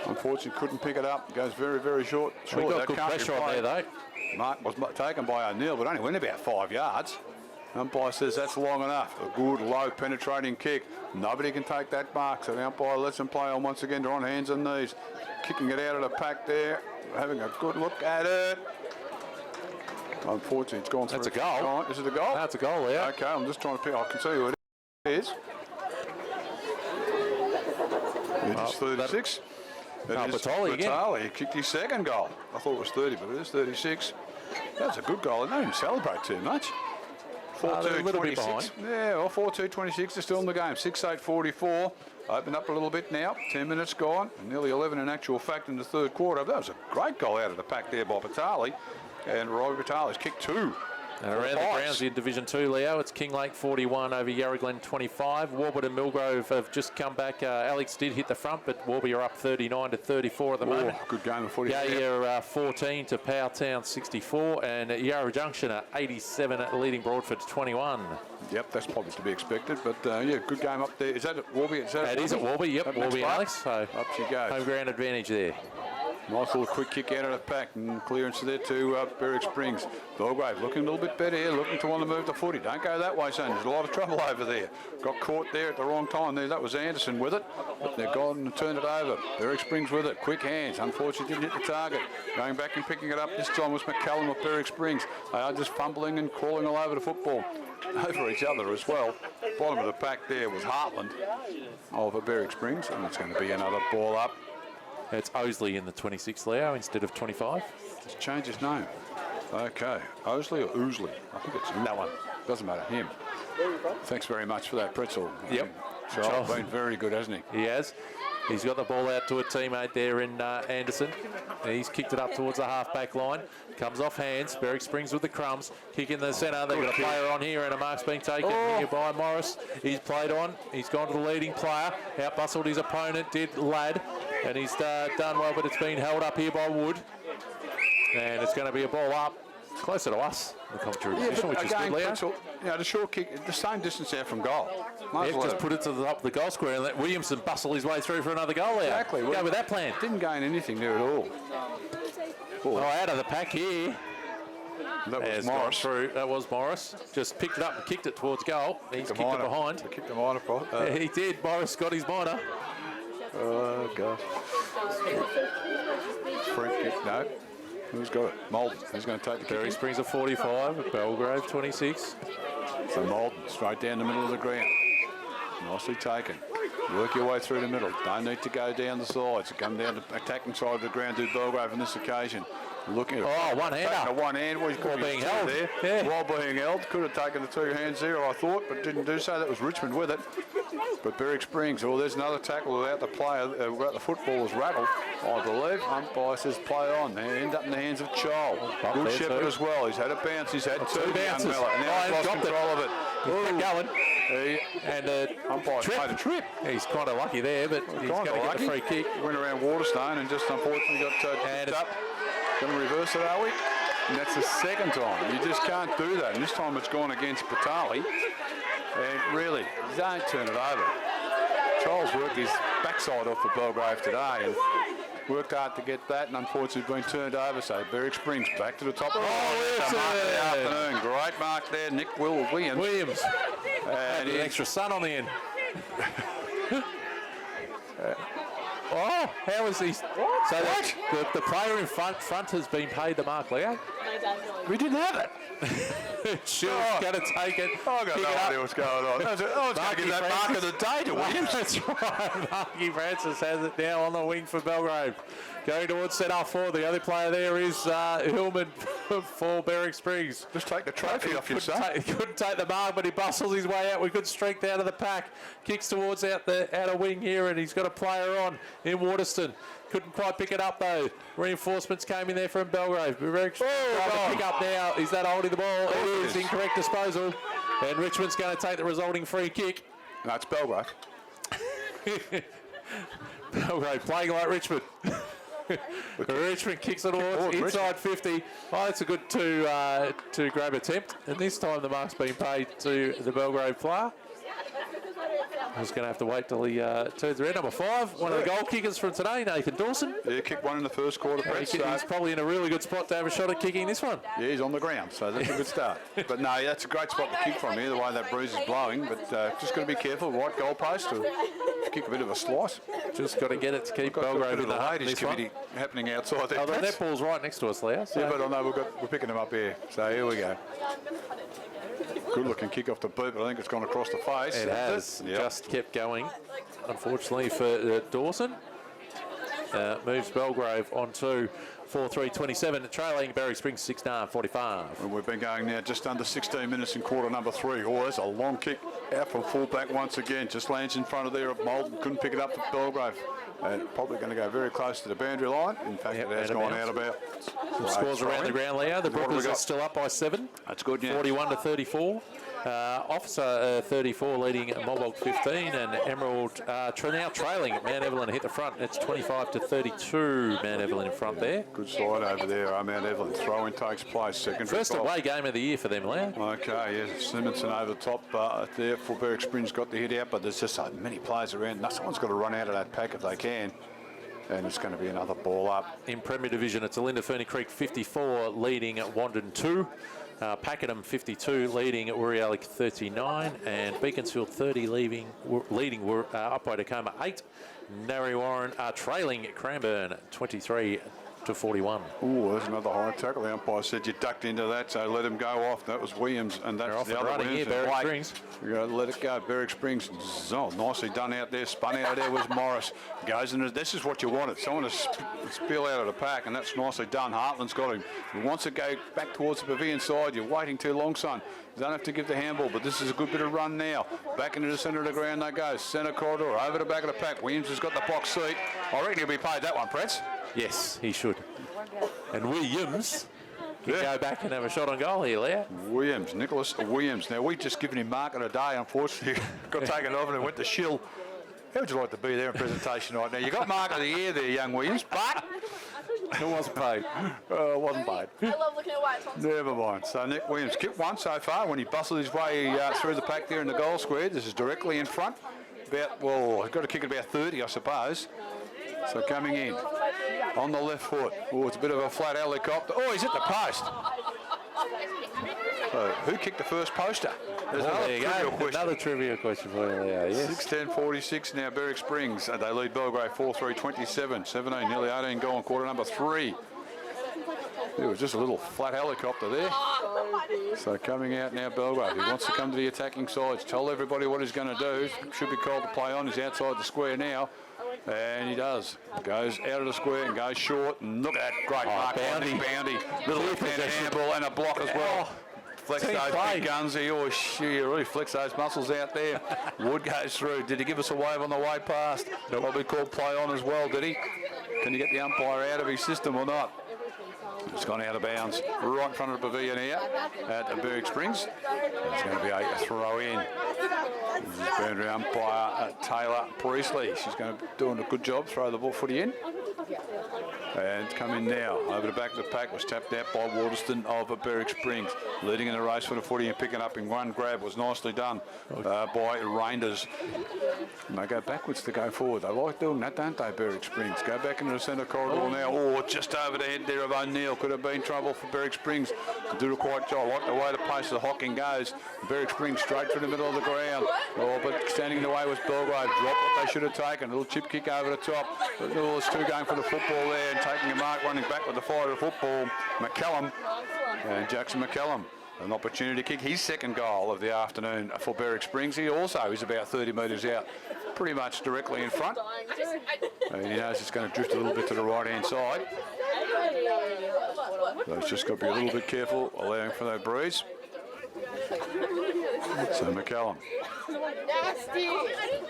Unfortunately, couldn't pick it up. Goes very, very short. We got good pressure on there, though. Mark was taken by O'Neill, but only went about 5 yards. Umpire says that's long enough. A good, low, penetrating kick. Nobody can take that mark, so the umpire lets them play on once again. They're on hands and knees. Kicking it out of the pack there. Having a good look at it. Unfortunately, it's gone through. That's a goal. Is it a goal? That's a goal, yeah. Okay, I'm just trying to pick. I can see who it is. It is 36. Batali again. Batali. He kicked his second goal. I thought it was 30, but it is 36. That's a good goal. They don't even celebrate too much. 4-2, a little bit 26. behind. Yeah, well, 4-2, 26. They're still in the game. 6-8-44. Opened up a little bit now. 10 minutes gone. Nearly 11 in actual fact in the third quarter. That was a great goal out of the pack there by Batali. And Robbie Batali's kicked 2. And around the grounds in Division 2, Leo, it's Kinglake 41 over Yarra Glen 25. Warburton and Millgrove have just come back. Alex did hit the front, but Warby are up 39-34 at the moment. Good game of footy. Gaya 14 to Powtown 64, and Yarra Junction are 87 at leading Broadford 21. Yep, that's probably to be expected, but yeah, good game up there. Is that at Warby? It is at Warby, yep, Warby and Alex. So up she goes. Home ground advantage there. Nice little quick kick out of the pack and clearance there to Berwick Springs. Belgrave looking a little bit better here, looking to want to move the footy. Don't go that way, son. There's a lot of trouble over there. Got caught there at the wrong time there. That was Anderson with it. But they've gone and turned it over. Berwick Springs with it. Quick hands. Unfortunately, didn't hit the target. Going back and picking it up this time was McCallum of Berwick Springs. They are just fumbling and crawling all over the football. Over each other as well. Bottom of the pack there was Heartland of Berwick Springs. And it's going to be another ball up. It's Osley in the 26th, Leo, instead of 25. Just change his name. Okay. Osley or Oosley? I think it's that one. Doesn't matter. Him. Thanks very much for that, Pretzel. Yep. Charles been very good, hasn't he? He has. He's got the ball out to a teammate there in Anderson. He's kicked it up towards the half-back line. Comes off hands. Berwick Springs with the crumbs. Kick in the centre. They've got a player on here and a mark's being taken here by Morris. He's played on. He's gone to the leading player. Out-bustled his opponent, did Ladd. And he's done well, but it's been held up here by Wood. And it's going to be a ball up. Closer to us, the commentary position, which is good, Leo. Pretzel, you know, the short kick, the same distance out from goal. Just put it to the top of the goal square and let Williamson bustle his way through for another goal, Leo. Exactly. Go with that plan. Didn't gain anything there at all. Oh, out of the pack here. That was Morris. Through. That was Morris. Just picked it up and kicked it towards goal. He's kicked it behind. He kicked the minor. He did. Morris got his minor. Oh, gosh. Free kick, no. Who's got it? Malden. Who's going to take the kick? Berwick Springs are 45. Belgrave 26. So Malden, straight down the middle of the ground. Nicely taken. Work your way through the middle. Don't need to go down the sides. Come down the attacking side of the ground to Belgrave on this occasion. Looking at one-hander. A one-hand. Well, While being held. There. Yeah. While being held. Could have taken the 2 hands there, I thought, but didn't do so. That was Richmond with it. But Berwick Springs, there's another tackle without the player, without the football is rattled, I believe. Umpire says play on. They end up in the hands of Chol. Good Shepherd as well. He's had a bounce. He's had 2 bounces. Now he's lost control of it. Going. And umpire made a trip. He's kind of lucky there, but he's going to get the free kick. Went around Waterstone and just unfortunately got tipped up. Going to reverse it, are we? And that's the second time. You just can't do that. And this time it's gone against Batali. And really, don't turn it over. Charles worked his backside off for Belgrave today. And Worked hard to get that, and unfortunately been turned over. So Berwick Springs back to the top. yes, Mark of the afternoon. Great mark there, Nick Williams. And an extra sun on the end. How is he? So the player in front has been paid the mark, Leo. We didn't have it. Shill's going to take it. I got no idea what's going on. I was going to give that mark of the day to Williams. That's right. Marky Francis has it now on the wing for Belgrave. Going towards centre forward. The other player there is Hillman for Berwick Springs. Just take the trophy off your son. Couldn't take the mark, but he bustles his way out with good strength out of the pack. Kicks towards out the outer wing here, and he's got a player on in Waterston. Couldn't quite pick it up though. Reinforcements came in there from Belgrave. Berwick trying to pick up now. Is that holding the ball? It is incorrect disposal. And Richmond's going to take the resulting free kick. No, it's Belgrave. Belgrave playing like Richmond. Richmond kicks it towards inside 50. Oh, that's a good two grab attempt. And this time the mark's been paid to the Belgrave player. He's going to have to wait till he turns around. Number 5, one of the goal kickers from today, Nathan Dawson. Yeah, kicked one in the first quarter. He's probably in a really good spot to have a shot at kicking this one. Yeah, he's on the ground, so that's a good start. But no, that's a great spot to kick from here, the way that breeze is blowing. But just got to be careful, right goalpost to kick a bit of a slice. Just got to get it to keep Belgrave in the hunt. Ladies committee happening outside there. Oh, the netball's right next to us, Leo. So. Yeah, but I know we're picking them up here. So here we go. Good looking kick off the boot, but I think it's gone across the face. It has. Just kept going, unfortunately for Dawson. Moves Belgrave on to 4-3-27, trailing Berwick Springs 6-9-45. And we've been going now just under 16 minutes in quarter number 3. Oh, that's a long kick out from fullback once again. Just lands in front of there of Malden. Couldn't pick it up for Belgrave. And probably going to go very close to the boundary line. In fact, it has gone out about. Some scores around the ground, Leo. The Brookers are still up by 7. That's good, yeah. 41-34. Officer 34 leading Mobolk 15, and Emerald now trailing Mount Evelyn hit the front. It's 25-32. Mount Evelyn in front there. Good slide over there. Mount Evelyn throw-in takes place. Second first away game of the year for them, Leo. Okay, yes. Simonson over the top there for Berwick Springs got the hit out, but there's just so many players around. No, someone's got to run out of that pack if they can. And it's going to be another ball up. In Premier Division, it's Alinda Ferny Creek 54 leading at Wandon 2. Pakenham 52 leading at Wirialik 39, and Beaconsfield 30 leading up by Tacoma 8. Narry Warren trailing Cranbourne 23-41. Oh, there's another high tackle. The umpire said you ducked into that, so let him go off. That was Williams, and that's the other running Williams. here, Berwick Springs. We're going to let it go. Berwick Springs, oh, nicely done out there. Spun out of there was Morris. Goes into this is what you wanted. Someone to spill out of the pack, and that's nicely done. Hartland's got him. He wants to go back towards the pavilion side. You're waiting too long, son. You don't have to give the handball, but this is a good bit of run now. Back into the centre of the ground they go. Centre corridor, over the back of the pack. Williams has got the box seat. I reckon he'll be paid that one, Pretz. Yes, he should. And Williams can go back and have a shot on goal here, Leo. Williams, Nicholas Williams. Now, we've just given him mark of the day. Unfortunately, got taken off and went to Shill. How would you like to be there in presentation right now? You got mark of the year there, young Williams, but it wasn't paid. It wasn't paid. I love looking at white Thompson. Never mind. So Nick Williams kicked one so far when he bustled his way through the pack there in the goal square. This is directly in front. He's got to kick it about 30, I suppose. So coming in on the left foot. Oh, it's a bit of a flat helicopter. Oh, he's hit the post. Who kicked the first poster? There's another trivia question for you, Leo. Yes. 6-10-46 now, Berwick Springs. They lead Belgrave 4-3-27. 17, nearly 18 goal in quarter number 3. It was just a little flat helicopter there. So coming out now, Belgrave. He wants to come to the attacking sides. Tell everybody what he's going to do. Should be called to play on. He's outside the square now. And he does. Goes out of the square and goes short. And look at that great mark. Bounty. Little left-handed handball and a block as well. Flex those big guns. He really flex those muscles out there. Wood goes through. Did he give us a wave on the way past? Probably called play on as well, did he? Can he get the umpire out of his system or not? It's gone out of bounds right in front of the pavilion here at Berwick Springs. It's going to be a throw in. This is boundary umpire Taylor Priestley. She's going to be doing a good job. Throw the ball footy in. And come in now. Over the back of the pack was tapped out by Waterston of Berwick Springs. Leading in the race for the footy and picking up in one grab was nicely done by Rangers. And they go backwards to go forward. They like doing that, don't they, Berwick Springs? Go back into the centre corridor now. Oh, just over the head there of O'Neill. Could have been trouble for Berwick Springs to do a quiet job. I like the way the pace of the hocking goes. Berwick Springs straight through the middle of the ground. Oh, but standing in the way was Belgrave. Dropped what they should have taken. A little chip kick over the top. But there's two going for the football there and taking a mark, running back with the fire of the football. McCallum and Jackson McCallum. An opportunity to kick his second goal of the afternoon for Berwick Springs. He also is about 30 metres out, pretty much directly in front. And he knows it's going to drift a little bit to the right-hand side. So he's just got to be a little bit careful, allowing for that breeze. So McCallum.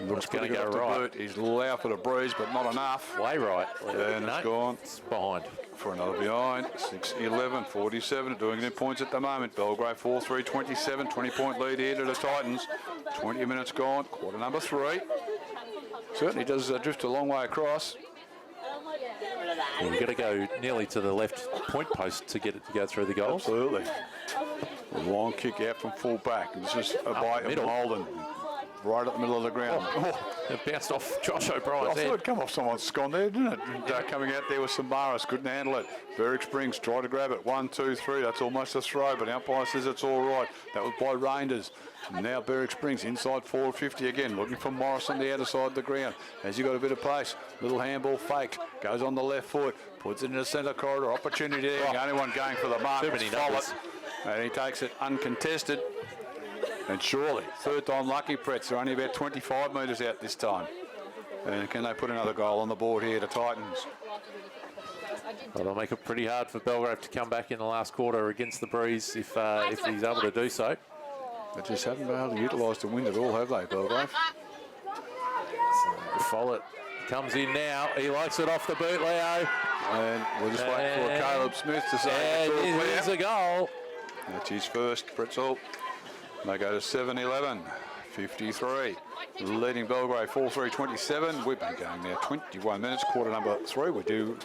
Looks going to go off the right. boot. He's allowed for the breeze, but not enough. Way right. And it's gone. It's behind. For another behind. 6-11, 47. Doing it in points at the moment. Belgrave 4-3, 27. 20-point lead here to the Titans. 20 minutes gone. Quarter number 3. Certainly does drift a long way across. Yeah, you've got to go nearly to the left point post to get it to go through the goals. Absolutely. A long kick out from full back. This is a bite of Holden. Right at the middle of the ground. It bounced off Josh I O'Brien's thought head. it'd come off someone's scone there, didn't it? And, coming out there with Samaras, couldn't handle it. Berwick Springs tried to grab it. 1, 2, 3. That's almost a throw, but the umpire says it's all right. That was by Rangers. And now Berwick Springs inside forward 50 again, looking for Morris on the outer side of the ground. Has he got a bit of pace? Little handball faked. Goes on the left foot. Puts it in the centre corridor. Opportunity there. The only one going for the mark. Too many numbers. And he takes it uncontested. And surely, third time lucky, Pretz. They're only about 25 metres out this time. And can they put another goal on the board here, the Titans? Well, they'll make it pretty hard for Belgrave to come back in the last quarter against the breeze if he's able to do so. They just haven't been able to utilise the wind at all, have they, Belgrave? Follett comes in now. He likes it off the boot, Leo. And we'll just wait for Caleb Smith to say it's all clear. Here's a goal. That's his first, Pretzel. They go to 7-11, 53. Leading Belgrave 4-3, 27. We've been going now 21 minutes, quarter number 3. We do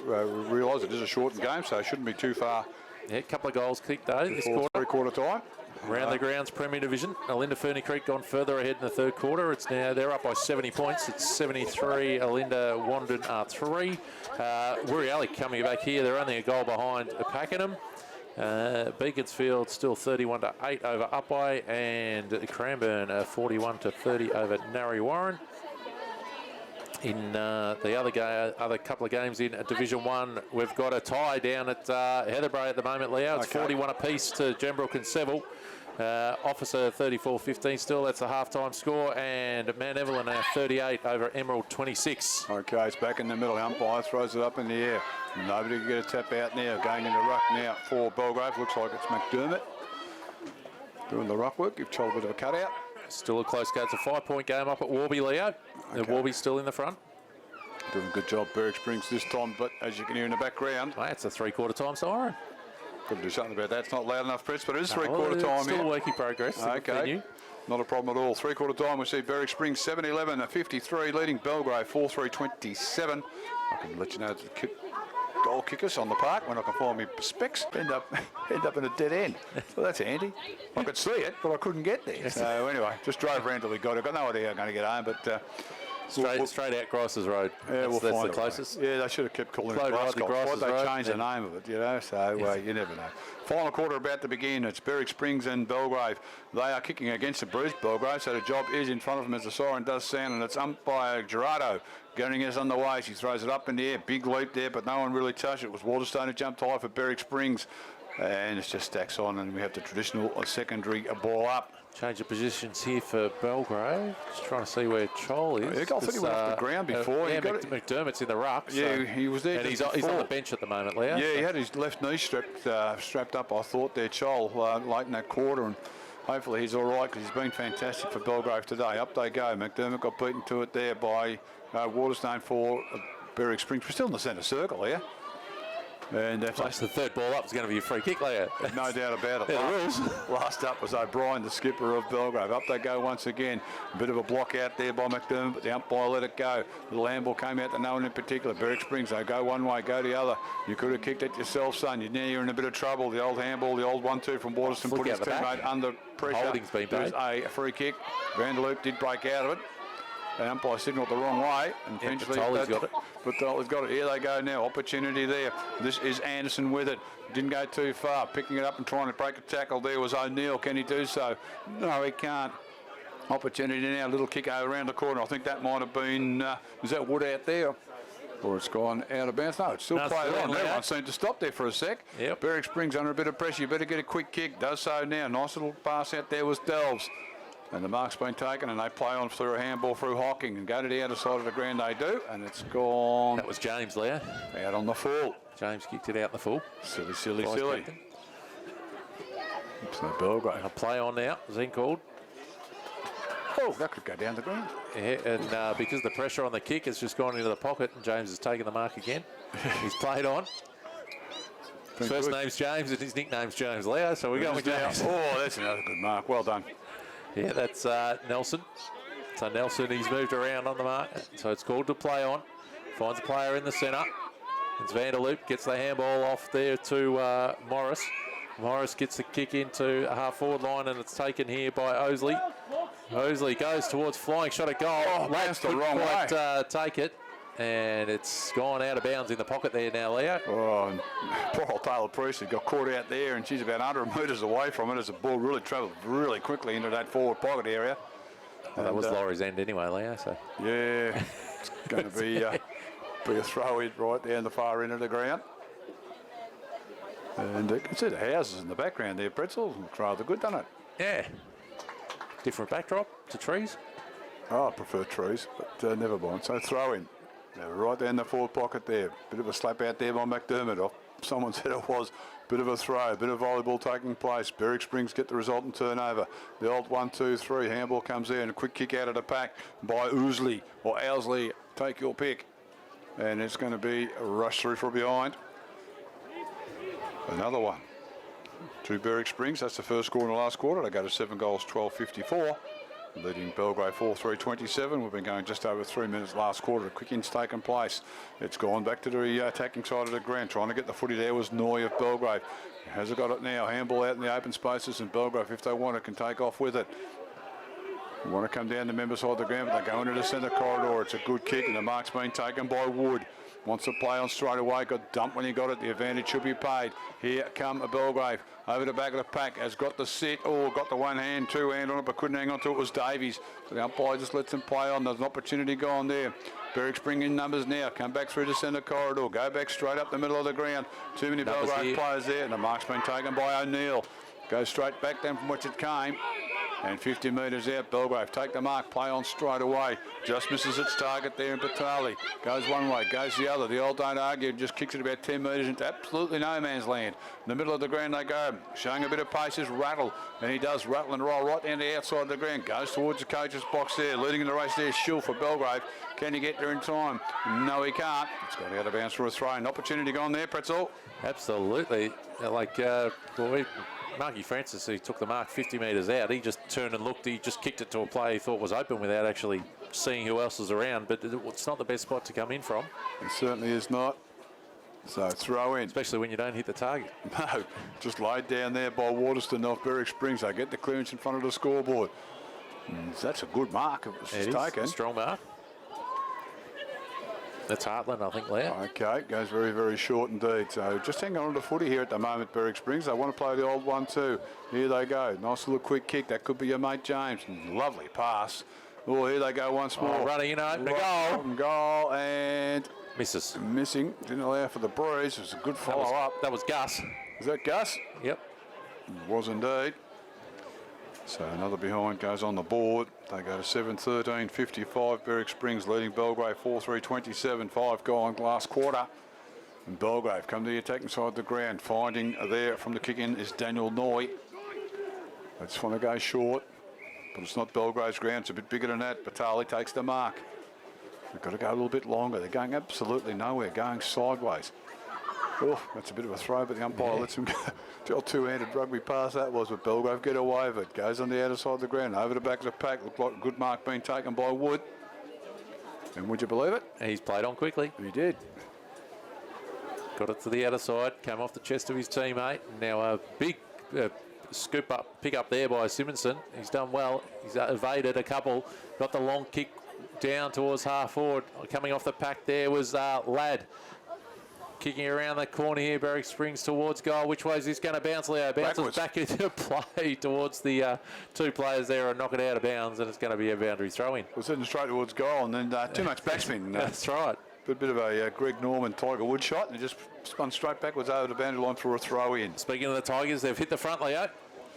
realise it is a shortened game, so it shouldn't be too far. Yeah, a couple of goals kicked though this quarter. Three-quarter time. Around the grounds, Premier Division. Alinda Ferny Creek gone further ahead in the third quarter. It's now they're up by 70 points. It's 73. Alinda Wandon are 3. Wirrialli coming back here. They're only a goal behind Pakenham. Beaconsfield still 31-8 over Upwey, and Cranbourne 41-30 over Narre Warren. In the other couple of games in Division 1, we've got a tie down at Heatherbrae at the moment, Leo. It's 41 apiece to Gembrook and Seville. Officer 34-15 still, that's the half-time score, and Mount Evelyn 38 over Emerald 26. Okay, it's back in the middle. Umpire throws it up in the air. Nobody can get a tap out now. Going into ruck now for Belgrave. Looks like it's McDermott doing the ruck work. You've told a bit of a cutout. Still a close game. It's a 5-point game up at Warby, Leo. Okay. Warby's still in the front. Doing a good job, Berwick Springs this time, but as you can hear in the background, It's a three-quarter time siren. got to do something about that. It's not loud enough, Chris, but it is three-quarter time Still here. a work in progress. Okay, not a problem at all. Three-quarter time, we see Berwick Springs 7-11, 53, leading Belgrave 4-3, 27. I can let you know the goal kickers on the park when I can find me specs. End up in a dead end. So that's handy. I could see it, but I couldn't get there. So anyway, just drove around till we got it. Got no idea how I'm going to get home, but Straight out Grice's Road. Yeah, that's find the it. closest. Yeah, they should have kept calling it Close Grass Golf. Grice's Why'd they Road, change the name of it, you know? So you never know. Final quarter about to begin. It's Berwick Springs and Belgrave. They are kicking against the bruised Belgrave, so the job is in front of them as the siren does sound, and it's umpire Gerardo getting us on the way. She throws it up in the air. Big leap there, but no one really touched it. It was Waterstone who jumped high for Berwick Springs. And it's just stacks on, and we have the traditional secondary ball up. Change of positions here for Belgrave. Just trying to see where Chol is. I thought he went off the ground before. Yeah, McDermott's in the ruck. Yeah, he was there. And he's on the bench at the moment, Leo. Yeah, he had his left knee strapped up, I thought, there, Chol, late in that quarter. And hopefully he's all right because he's been fantastic for Belgrave today. Up they go. McDermott got beaten to it there by Waterstone for Berwick Springs. We're still in the centre circle here. And if That's the third ball up is going to be a free kick, Leo. no doubt about it. Yeah, the rules. Last up was O'Brien, the skipper of Belgrave. Up they go once again. A bit of a block out there by McDermott, but the umpire let it go. Little handball came out to no one in particular. Berwick Springs, they go one way, go the other. You could have kicked it yourself, son. You're in a bit of trouble. The old handball, the old 1-2 from Waterston Flick put his out the back. teammate under pressure. Holding's been paid. There's a free kick. Vanderloop did break out of it. The umpire signalled the wrong way, and eventually Batali's got it. Batali's got it. Here they go now. Opportunity there. This is Anderson with it. Didn't go too far. Picking it up and trying to break a tackle there was O'Neill. Can he do so? No, he can't. Opportunity now. Little kick over around the corner. I think that might have been. Is that Wood out there? Or it's gone out of bounds. No, it's still played on. Everyone seemed to stop there for a sec. Yep. Berwick Springs under a bit of pressure. You better get a quick kick. Does so now. Nice little pass out there was Delves. And the mark's been taken, and they play on through a handball through Hocking and go to the outer side of the ground. They do, and it's gone That was James, Leo. out on the full. James kicked it out in the full. Silly, silly, Vice silly. captain. So Belgrave. A play on now, Zen called. Oh, that could go down the ground. Yeah, and because the pressure on the kick has just gone into the pocket, and James has taken the mark again. He's played on. His first name's James, and his nickname's James Leo, so we're going with James. Oh, that's another good mark. Well done. Yeah, that's Nelson. So Nelson, he's moved around on the mark. So it's called to play on. Finds a player in the centre. It's Vanderloop, gets the handball off there to Morris. Morris gets the kick into a half-forward line, and it's taken here by Osley. Osley goes towards flying shot at goal. Oh, Lads the couldn't wrong quite take it. And it's gone out of bounds in the pocket there now, Leo. Oh, and poor old Taylor Priestley got caught out there, and she's about 100 metres away from it as the ball really travelled really quickly into that forward pocket area. Well, that was Laurie's end anyway, Leo. So Yeah, it's going to be a throw in right down the far end of the ground. And you can see the houses in the background there, Pretzel. Looks rather good, doesn't it? yeah, different backdrop to trees. Oh, I prefer trees, but never mind. So throw in. Right down the forward pocket there. Bit of a slap out there by McDermott. Oh, someone said it was. Bit of a throw, bit of volleyball taking place. Berwick Springs get the resultant turnover. The old 1-2-3 handball comes there and a quick kick out of the pack by Ousley or Owsley. Take your pick. And it's going to be a rush through from behind. Another one. To Berwick Springs. That's the first score in the last quarter. They go to 7 goals, 12-54. Leading Belgrave 4-3-27. We've been going just over 3 minutes last quarter. A quick in's taken place. It's gone back to the attacking side of the ground. Trying to get the footy there was Noy of Belgrave. Has it got it now? Handball out in the open spaces, and Belgrave, if they want it, can take off with it. They want to come down the member side of the ground, but they go into the centre corridor. It's a good kick, and the mark's been taken by Wood. Wants to play on straight away. Got dumped when he got it. The advantage should be paid. Here come Belgrave. Over the back of the pack. Has got the sit. Oh, got the one hand, two hand on it, but couldn't hang on to it. Was Davies. So the umpire just lets him play on. There's an opportunity gone there. Berwick's bringing numbers now. Come back through the centre corridor. Go back straight up the middle of the ground. Too many Belgrave players there. And the mark's been taken by O'Neill. Goes straight back then from which it came. And 50 metres out, Belgrave take the mark, play on straight away. Just misses its target there in Batali. Goes one way, goes the other. The old don't argue, just kicks it about 10 metres into absolutely no man's land. In the middle of the ground they go, showing a bit of pace is Rattle. And he does rattle and roll right down the outside of the ground. Goes towards the coach's box there, leading in the race there, Schill for Belgrave. Can he get there in time? No, he can't. It's got out of bounds for a throw. An opportunity gone there, Pretzel. Absolutely. Marky Francis, who took the mark 50 metres out, he just turned and looked. He just kicked it to a player he thought was open without actually seeing who else was around. But it's not the best spot to come in from. It certainly is not. So throw in. Especially when you don't hit the target. No, just laid down there by Waterston off Berwick Springs. They get the clearance in front of the scoreboard. That's a good mark. It was It is taken. a strong mark. That's Heartland, I think, Leo. Okay, goes very, very short indeed. So just hang on to the footy here at the moment, Berwick Springs. They want to play the old 1-2. Here they go. Nice little quick kick. That could be your mate James. Lovely pass. Oh, here they go once more. Running in, open a goal. Goal and Misses. missing. Didn't allow for the breeze. It was a good follow-up. That was Gus. Is that Gus? Yep. It was indeed. So another behind goes on the board. They go to 7-13-55. Berwick Springs leading Belgrave 4-3-27. 5 gone last quarter. And Belgrave come to the attacking side of the ground. Finding there from the kick in is Daniel Noy. They just want to go short. But it's not Belgrave's ground. It's a bit bigger than that. Batali takes the mark. They've got to go a little bit longer. They're going absolutely nowhere. Going sideways. Oh, that's a bit of a throw, but the umpire lets him go. Two-handed rugby pass that was, but Belgrave get away with it. Goes on the outer side of the ground, over the back of the pack. Looked like a good mark being taken by Wood. And would you believe it? He's played on quickly. He did. Got it to the outer side, came off the chest of his teammate. Now a big pick up there by Simonson. He's done well. He's evaded a couple. Got the long kick down towards half forward. Coming off the pack there was Ladd. Kicking around the corner here, Berwick Springs towards goal. Which way is this going to bounce, Leo? Bounces back into play towards the two players there and knock it out of bounds, and it's going to be a boundary throw-in. It was heading straight towards goal, and then too much backspin. That's right. A bit of a Greg Norman Tiger Wood shot, and it just spun straight backwards over the boundary line for a throw-in. Speaking of the Tigers, they've hit the front, Leo.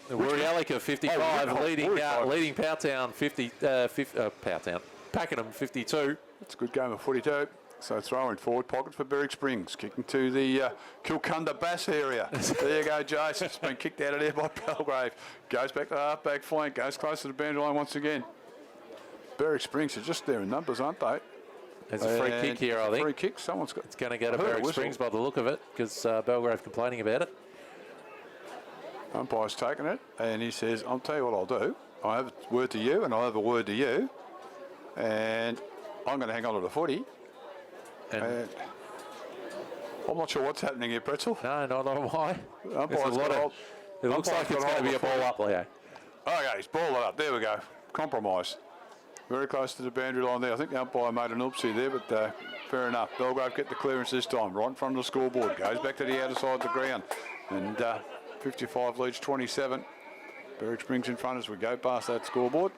The Woori of 55, leading Powtown 50, Pakenham 52. It's a good game of footy too. So throwing forward pocket for Berwick Springs, kicking to the Kilcunda Bass area. There you go, Jace. It's been kicked out of there by Belgrave. Goes back to the half-back flank, goes close to the boundary line once again. Berwick Springs are just there in numbers, aren't they? There's a free kick here, I think. Free kick, someone's got. It's going to go to Berwick Springs by the look of it, because Belgrave complaining about it. Umpire's taken it, and he says, I'll tell you what I'll do. I have a word to you, and I have a word to you, and I'm going to hang on to the footy. And I'm not sure what's happening here, Pretzel. No, not on why. It looks like it's going to be a ball up, Leo. Okay, he's balled it up. There we go. Compromise. Very close to the boundary line there. I think the umpire made an oopsie there, but fair enough. Belgrave get the clearance this time. Right in front of the scoreboard. Goes back to the outer side of the ground. And 55 leads 27. Berwick Springs in front as we go past that scoreboard.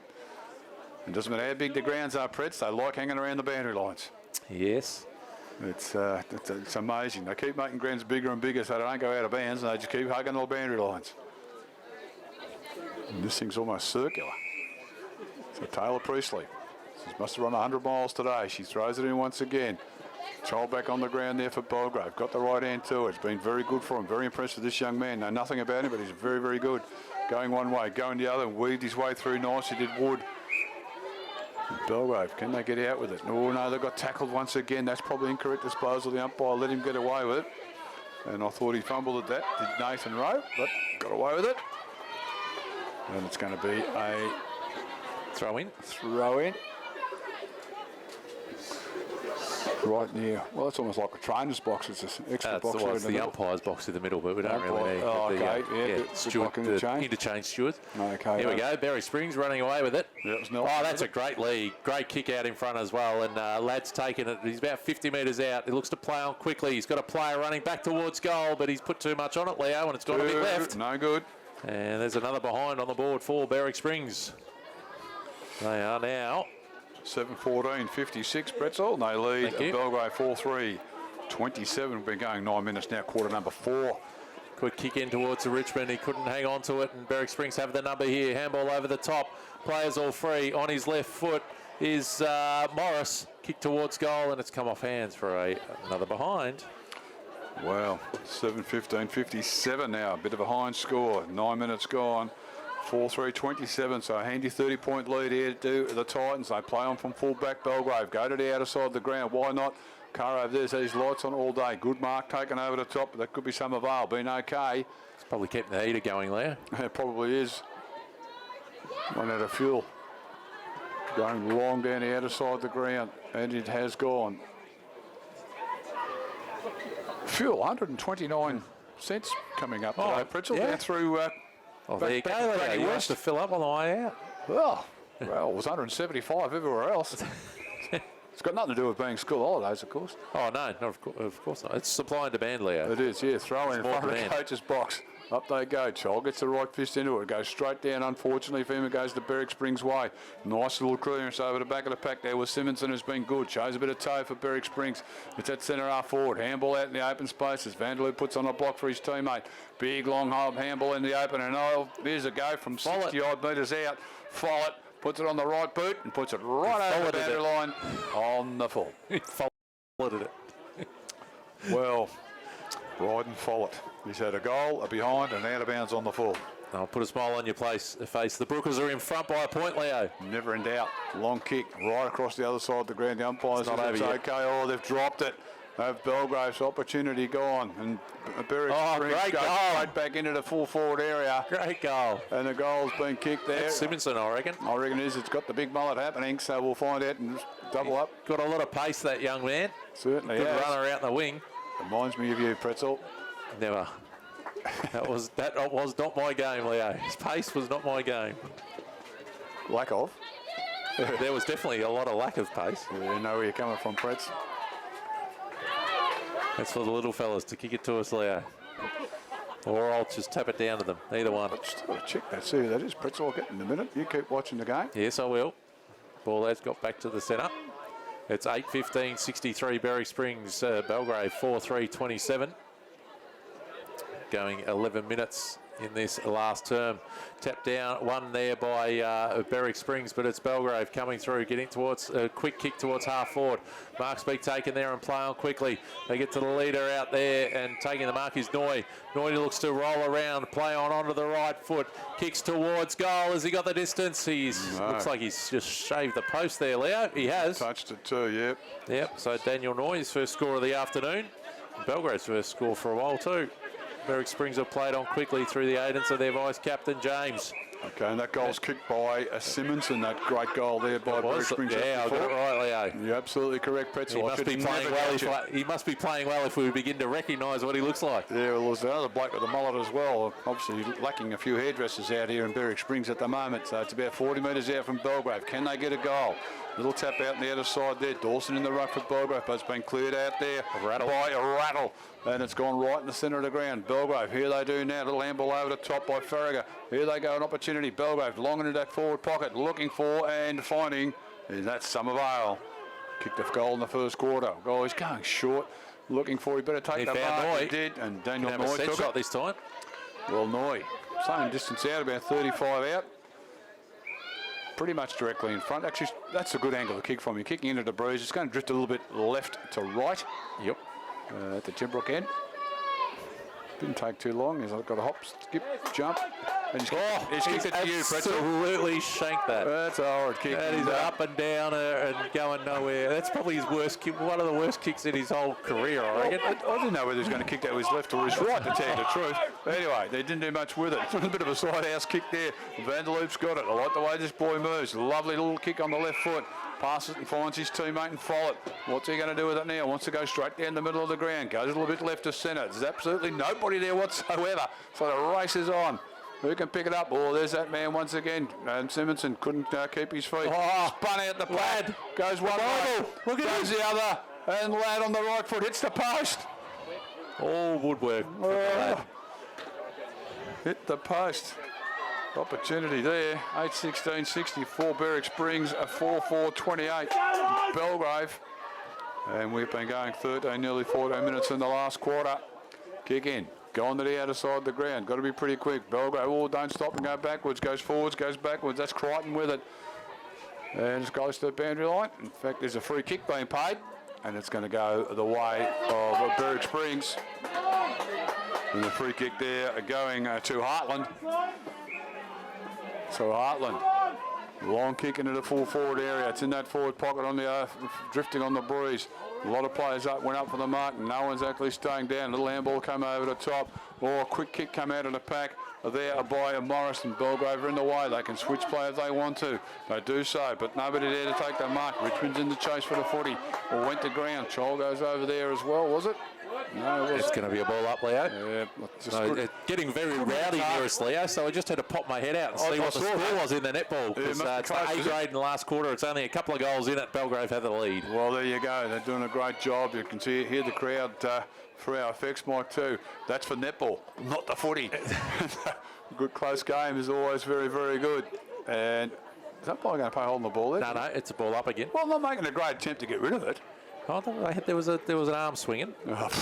It doesn't matter how big the grounds are, Pretz. They like hanging around the boundary lines. Yes. It's amazing. They keep making grounds bigger and bigger so they don't go out of bounds, and they just keep hugging the boundary lines. And this thing's almost circular. So Taylor Priestley. She must have run 100 miles today. She throws it in once again. Child back on the ground there for Belgrave. Got the right hand to it. It's been very good for him. Very impressed with this young man. Know nothing about him, but he's very, very good. Going one way, going the other, weaved his way through nicely. Did Wood. Belgrave, can they get out with it? Oh no, they got tackled once again. That's probably incorrect disposal. The umpire let him get away with it. And I thought he fumbled at that. Did Nathan Rowe, but got away with it. And it's going to be a throw-in. Throw-in. Right near. Well, it's almost like a trainer's box. It's an extra box. It's the umpire's box in the middle, but we don't really need the interchange stewards. Okay. Here we go. Berwick Springs running away with it. Yeah, that's a great lead. Great kick out in front as well. And Ladd's taken it. He's about 50 metres out. He looks to play on quickly. He's got a player running back towards goal, but he's put too much on it, Leo, and it's gone a bit left. No good. And there's another behind on the board for Berwick Springs. They are now 7:14, 56, Pretzel. They lead Belgrave 4-3. 27. We've been going 9 minutes now, quarter number 4. Quick kick in towards the Richmond. He couldn't hang on to it, and Berwick Springs have the number here. Handball over the top. Players all free. On his left foot is Morris. Kick towards goal, and it's come off hands for another behind. Well, 7:15, 57 now. A bit of a behind score. 9 minutes gone. 4-3, 27, so a handy 30-point lead here to the Titans. They play on from full-back. Belgrave go to the outer side of the ground. Why not? Carr over there's these lights on all day. Good mark taken over the top, but that could be some avail. Been okay. It's probably kept the heater going, Leo. It probably is. Run out of fuel. Going long down the outer side of the ground, and it has gone. Fuel, 129 cents coming up today, Pretzel. Down through... there you go. He wants to fill up on the way out. Well, it was 175 everywhere else. It's got nothing to do with being school holidays, of course. Oh, no, of course not. It's supply and demand, Leo. It is, yeah. Throw in front of the coach's box. Up they go. Child gets the right fist into it. Goes straight down, unfortunately for him. It goes to Berwick Springs way. Nice little clearance over the back of the pack there with Simonson, who's been good. Shows a bit of toe for Berwick Springs. It's at centre half forward. Handball out in the open spaces. Vanderloo puts on a block for his teammate. Big long handball in the open. And there's a go from 60-odd metres out. Follett puts it on the right boot and puts it right over the boundary line on the full. Followed it. Well, Bryden Follett. He's had a goal, a behind, and out of bounds on the full. I'll put a smile on your face. The Brookers are in front by a point, Leo. Never in doubt. Long kick right across the other side of the ground. The umpire's it's okay. Oh, they've dropped it. of Belgrave's opportunity gone. And Berwick Springs great goes goal. right back into the full forward area. Great goal. And the goal's been kicked there. That's Simonson, I reckon. I reckon it is. It's got the big mullet happening, so we'll find out and double up. Got a lot of pace, that young man. Certainly Good has. runner out in the wing. Reminds me of you, Pretzel. Never. That was not my game, Leo. His pace was not my game. Lack of. There was definitely a lot of lack of pace. You know where you're coming from, Pretz. That's for the little fellas to kick it to us, Leo. Or I'll just tap it down to them. Either one. Just got to check that, see who that is. Pretzel, I'll get in a minute. You keep watching the game. Yes, I will. Ball has got back to the centre. It's 8:15:63. Berwick Springs, Belgrave 4-3-27. Going 11 minutes in this last term. Tap down, one there by Berwick Springs, but it's Belgrave coming through, getting towards a quick kick towards half forward. Mark's being taken there and play on quickly. They get to the leader out there, and taking the mark is Noy. Noy looks to roll around, play on onto the right foot, kicks towards goal. Has he got the distance? Looks like he's just shaved the post there, Leo. He has. Touched it too, yep. Yep, so Daniel Noy, his first score of the afternoon. Belgrave's first score for a while too. Berwick Springs have played on quickly through the aidance of their vice-captain, James. Okay, and that goal's kicked by Simonson, that great goal there by Berwick Springs. Yeah, I got it right, Leo. You're absolutely correct, Pretzel. He must be playing well if we begin to recognise what he looks like. Yeah, well, there's another bloke with a mullet as well. Obviously lacking a few hairdressers out here in Berwick Springs at the moment. So it's about 40 metres out from Belgrave. Can they get a goal? Little tap out on the other side there. Dawson in the ruck for Belgrave, but it's been cleared out there by a rattle. And it's gone right in the centre of the ground. Belgrave, here they do now. Little handball over the top by Farragher. Here they go, an opportunity. Belgrave long into that forward pocket, looking for and finding. And that's Somervale. Kicked a goal in the first quarter. Goal is going short. Looking for, he better take the mark. He did, and Daniel Noy took shot it. this time. Well, Noy, same distance out, about 35 out. Pretty much directly in front. Actually, that's a good angle to kick from him. Kicking into the breeze. It's going to drift a little bit left to right. Yep. At the Timbrook end. Didn't take too long. He's got a hop, skip, jump. And he's kicked it to you, Pretzel. Absolutely shanked that. That's a horrid kick. That is up and down and going nowhere. That's probably his worst kick, one of the worst kicks in his whole career, I reckon. I didn't know whether he was going to kick that with his left or his right, to tell you the truth. Anyway, they didn't do much with it. It's a bit of a side house kick there. Vanderloop's got it. I like the way this boy moves. Lovely little kick on the left foot. Passes and finds his teammate and Follett. What's he going to do with it now? Wants to go straight down the middle of the ground. Goes a little bit left to centre. There's absolutely nobody there whatsoever. So the race is on. Who can pick it up? Oh, there's that man once again. And Simonson couldn't keep his feet. Spun out the pad. Goes one way. Look at goes the other. And Ladd on the right foot hits the post. All woodwork. Hit the post. Opportunity there. 8:16:64. Berwick Springs a 4-4-28. Belgrave. And we've been going 13, nearly 14 minutes in the last quarter. Kick in. Go on to the outer side of the ground. Got to be pretty quick. Belgrave, don't stop and go backwards. Goes forwards, goes backwards. That's Crichton with it. And it's close to the boundary line. In fact, there's a free kick being paid. And it's going to go the way of Berwick Springs. And the free kick there going to Heartland. So Heartland, long kick into the full forward area. It's in that forward pocket on the drifting on the breeze. A lot of players went up for the mark. No one's actually staying down. Little handball come over the top. Or a quick kick come out of the pack. There by Morris and Belgrave are in the way. They can switch play if they want to. They do so, but nobody there to take the mark. Richmond's in the chase for the footy. Or went to ground. Chol goes over there as well, was it? No, it's going to be a ball up, Leo. Yeah, getting very rowdy near us, Leo, so I just had to pop my head out and see what the score was in the netball. Because it's the A grade in the last quarter. It's only a couple of goals in it. Belgrave have the lead. Well, there you go. They're doing a great job. You can hear the crowd through our effects mic too. That's for netball, not the footy. Good close game is always very, very good. And is that ball going to play holding the ball there? No, it's a ball up again. Well, they're making a great attempt to get rid of it. Oh, there was an arm swinging. Up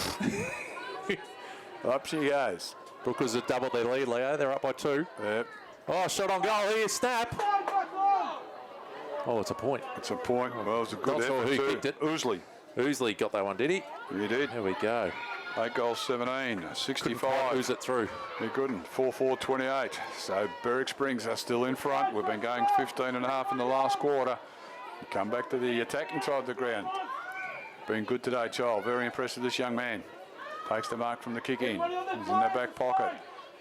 she goes. Brookers have doubled their lead, Leo. They're up by 2. Yep. Oh, shot on goal here, snap. Oh, it's a point. It's a point. Well, it was a good Not sure effort who kicked it. Ousley got that one, did he? He did. There we go. 8 goals, 17, 65. Who's it through? He couldn't. 4-4-28. So Berwick Springs are still in front. We've been going 15 and a half in the last quarter. Come back to the attacking side of the ground. Been good today, Child. Very impressed with this young man. Takes the mark from the kick in. He's in that back pocket.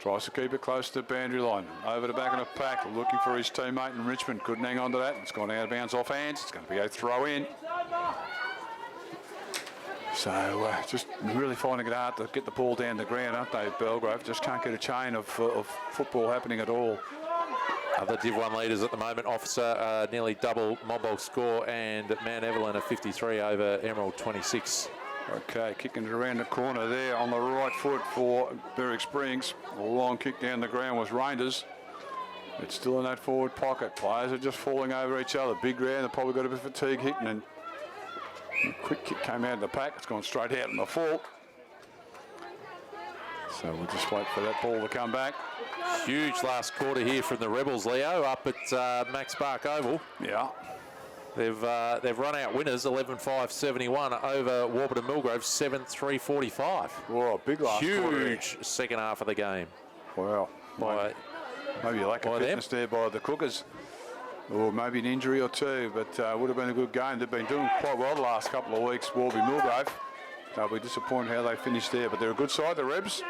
Tries to keep it close to the boundary line. Over the back of the pack, looking for his teammate in Richmond. Couldn't hang on to that. It's gone out of bounds off hands. It's going to be a throw in. So just really finding it hard to get the ball down the ground, aren't they, Belgrave? Just can't get a chain of football happening at all. Other Div1 leaders at the moment, Officer nearly double Montbog score, and Mount Evelyn a 53 over Emerald 26. Okay, kicking it around the corner there on the right foot for Berwick Springs. A long kick down the ground was Reinders. It's still in that forward pocket. Players are just falling over each other. Big round, they've probably got a bit of fatigue hitting, and a quick kick came out of the pack. It's gone straight out in the full. So we'll just wait for that ball to come back. Huge last quarter here from the Rebels, Leo, up at Max Park Oval. Yeah. They've run out winners 11-5-71 over Warburton Millgrove 7-3-45. Whoa, big last quarter. Huge second half of the game. Wow. Maybe a lack of fitness there by the Cookers. Or maybe an injury or two, but would have been a good game. They've been doing quite well the last couple of weeks, Warby Millgrove. They'll be disappointed how they finished there, but they're a good side, the Rebs.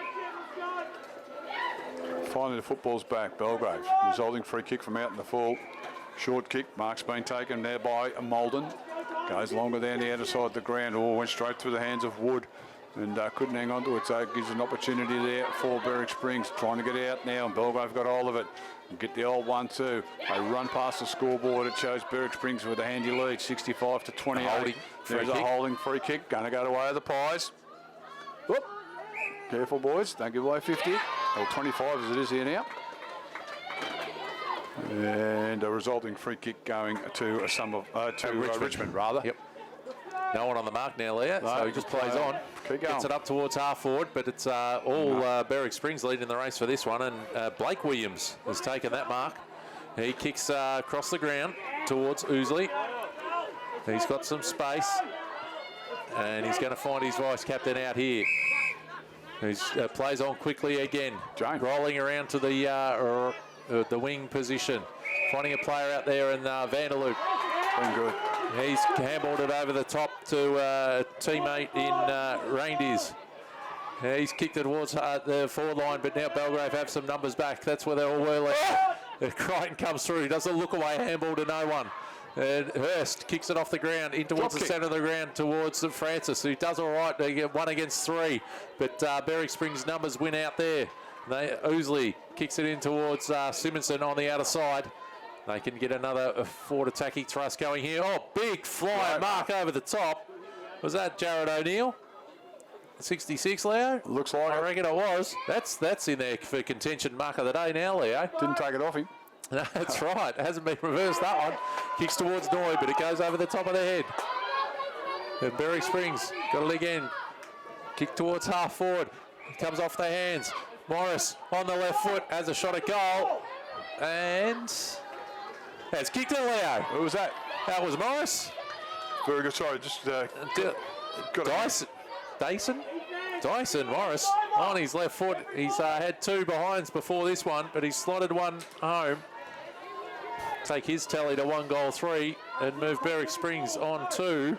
Finally, the football's back. Belgrave, resulting free kick from out in the full. Short kick, mark's been taken there by Malden. Goes longer down the outer side of the ground. Oh, went straight through the hands of Wood and couldn't hang on to it. So it gives an opportunity there for Berwick Springs. Trying to get out now, and Belgrave got hold of it. And get the old 1-2. They run past the scoreboard. It shows Berwick Springs with a handy lead, 65-28. There's a holding free kick. Going to go the way of the Pies. Whoop. Careful, boys. Don't give away 50. Or 25 as it is here now. And a resulting free kick going to Richmond, rather. Yep. No one on the mark now, Leah, so he just plays on. Keep going. Gets it up towards half forward, but it's all Berwick Springs leading the race for this one, and Blake Williams has taken that mark. He kicks across the ground towards Ousley. He's got some space, and he's going to find his vice captain out here. He plays on quickly again, James. Rolling around to the wing position, finding a player out there in Vanderloop. Been good. He's handballed it over the top to a teammate in Reindeers. He's kicked it towards the forward line, but now Belgrave have some numbers back. That's where they all were left. Crichton comes through. He doesn't look away. Handball to no one. And Hurst kicks it off the ground in towards the centre of the ground towards Francis, who does all right. They get 1 against 3, but Berwick Springs numbers win out there. Ousley kicks it in towards Simonson on the outer side. They can get another forward attacking thrust going here. Oh, big flying mark over the top. Was that Jared O'Neill? 66, Leo? Looks like I reckon it was. That's in there for contention mark of the day now, Leo. Didn't take it off him. No, that's right. It hasn't been reversed, that one. Kicks towards Noy, but it goes over the top of the head. And Berwick Springs got it again. Kick towards half forward. It comes off their hands. Morris on the left foot has a shot at goal. And has kicked it, Leo. Who was that? That was Morris. Very good. Sorry, just Dyson Morris on his left foot. He's had 2 behinds before this one, but he's slotted one home. Take his tally to 1-3 and move Berwick Springs on to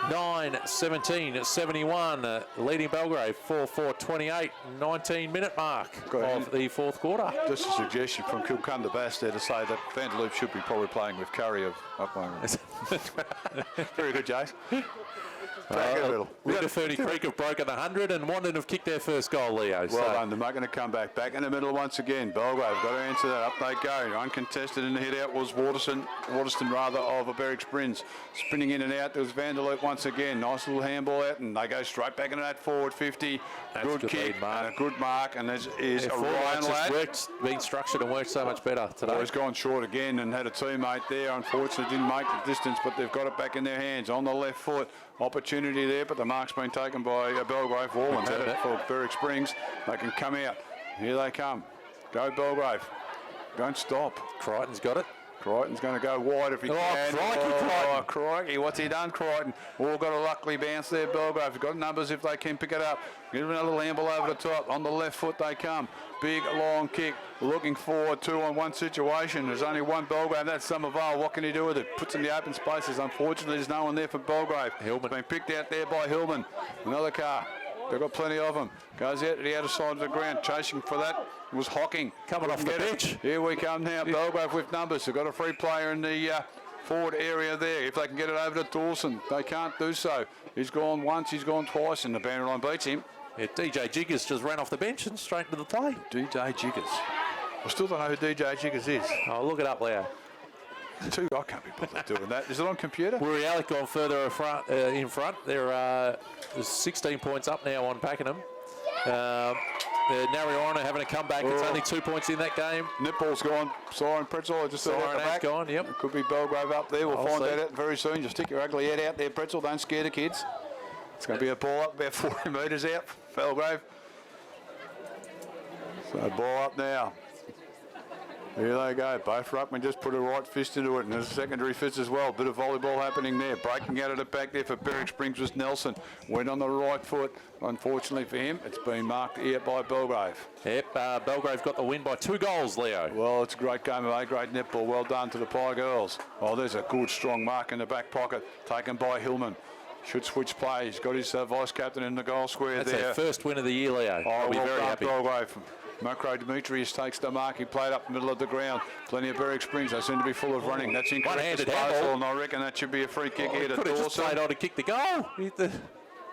9-17-71, leading Belgrave 4-4-28, 19-minute mark of the fourth quarter. Just a suggestion from Kilcunda Bass there to say that Vanderloop should be probably playing with Curry of Upland. Very good, Jace. Winterferny Creek have broken 100 and Wandon have kicked their first goal, Leo. Well done. They're making a comeback. Back in the middle once again. Belgrave got to answer that. Up they go. Uncontested in the hit out was Waterston rather, of Berwick Springs. Spinning in and out. There was Vanderloop once again. Nice little handball out, and they go straight back into that forward 50. Good kick and a good mark. And this is a Ryan lad. Been structured and worked so much better today. He's gone short again and had a teammate there. Unfortunately, didn't make the distance, but they've got it back in their hands on the left foot. Opportunity there, but the mark's been taken by Belgrave. Warland's had it for Berwick Springs. They can come out. Here they come. Go Belgrave. Don't stop. Crichton's got it. Crichton's going to go wide if he can. Crikey, Crikey. What's he done, Crichton? All got a luckily bounce there, Belgrave. Got numbers if they can pick it up. Give another amble over the top. On the left foot they come. Big, long kick. Looking forward, 2-on-1 situation. There's only one Belgrave. That's Somerville. What can he do with it? Puts in the open spaces. Unfortunately, there's no one there for Belgrave. Hillman. Been picked out there by Hillman. Another car. They've got plenty of them. Goes out to the outer side of the ground. Chasing for that was Hocking. Coming off the bench. Here we come now. Belgrave with numbers. They've got a free player in the forward area there. If they can get it over to Dawson, they can't do so. He's gone once, he's gone twice, and the boundary line beats him. Yeah, DJ Jiggers just ran off the bench and straight into the play. DJ Jiggers. I still don't know who DJ Jiggers is. Oh, look it up, Leo. I can't be bothered doing that. Is it on computer? Wirry Alec gone further in front. They're 16 points up now on Pakenham. Narayana having a comeback. It's only 2 points in that game. Netball's gone. Siren Pretzel. I just saw Siren at the has back. gone, yep. It could be Belgrave up there. We'll I'll find see. that out very soon. Just stick your ugly head out there, Pretzel. Don't scare the kids. It's going to be a ball up about 40 metres out, Belgrave. So ball up now. Here they go. Both ruckmen just put a right fist into it, and there's a secondary fist as well. Bit of volleyball happening there. Breaking out of the back there for Berwick Springs was Nelson. Went on the right foot. Unfortunately for him, it's been marked here by Belgrave. Yep, Belgrave got the win by 2 goals, Leo. Well, it's a great game of A-grade netball. Well done to the Pie girls. Oh, there's a good, strong mark in the back pocket, taken by Hillman. Should switch play. He's got his vice-captain in the goal square That's there. their first win of the year, Leo. Oh, I'll be well very done, happy. Belgrave. Macro Demetrius takes the mark. He played up the middle of the ground. Plenty of Berwick Springs. They seem to be full of running. That's incorrect One-handed disposal, handball. and I reckon that should be a free kick here to Could have just Dawson. played on to kick the goal.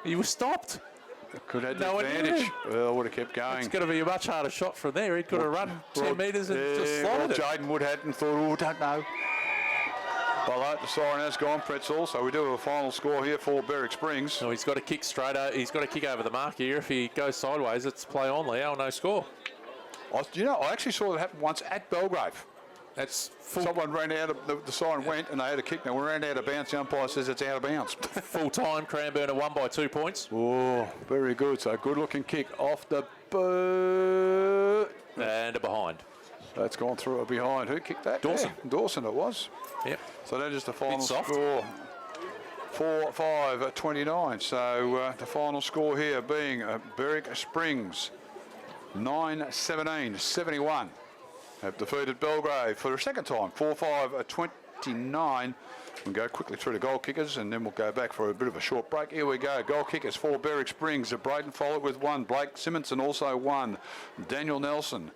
He was stopped. Could have had No the one advantage. knew. Well, would have kept going. It's going to be a much harder shot from there. He could have run 10 metres and just slotted it. Jaden Wood had and thought, oh, don't know. Well, the siren has gone, Pretzel, so we do have a final score here for Berwick Springs. So he's got to kick straight out. He's got to kick over the mark here. If he goes sideways, it's play on, Leo, no score. I actually saw that happen once at Belgrave. That's full, Someone ran out of the siren went and they had a kick. Now we ran out of bounds. The umpire says it's out of bounds. full time. Cranbourne won by 2 points. Oh, very good. So good looking kick off the boot. And a behind. That's gone through a behind. Who kicked that? Dawson. Yeah, Dawson it was. Yep. So that is the final soft. score. 4-5-29. So the final score here being Berwick Springs 9-17-71 have defeated Belgrave for the second time. 4-5-29. We'll go quickly through the goal kickers and then we'll go back for a bit of a short break. Here we go. Goal kickers for Berwick Springs. Braden followed with 1. Blake Simonson also 1. Daniel Nelson.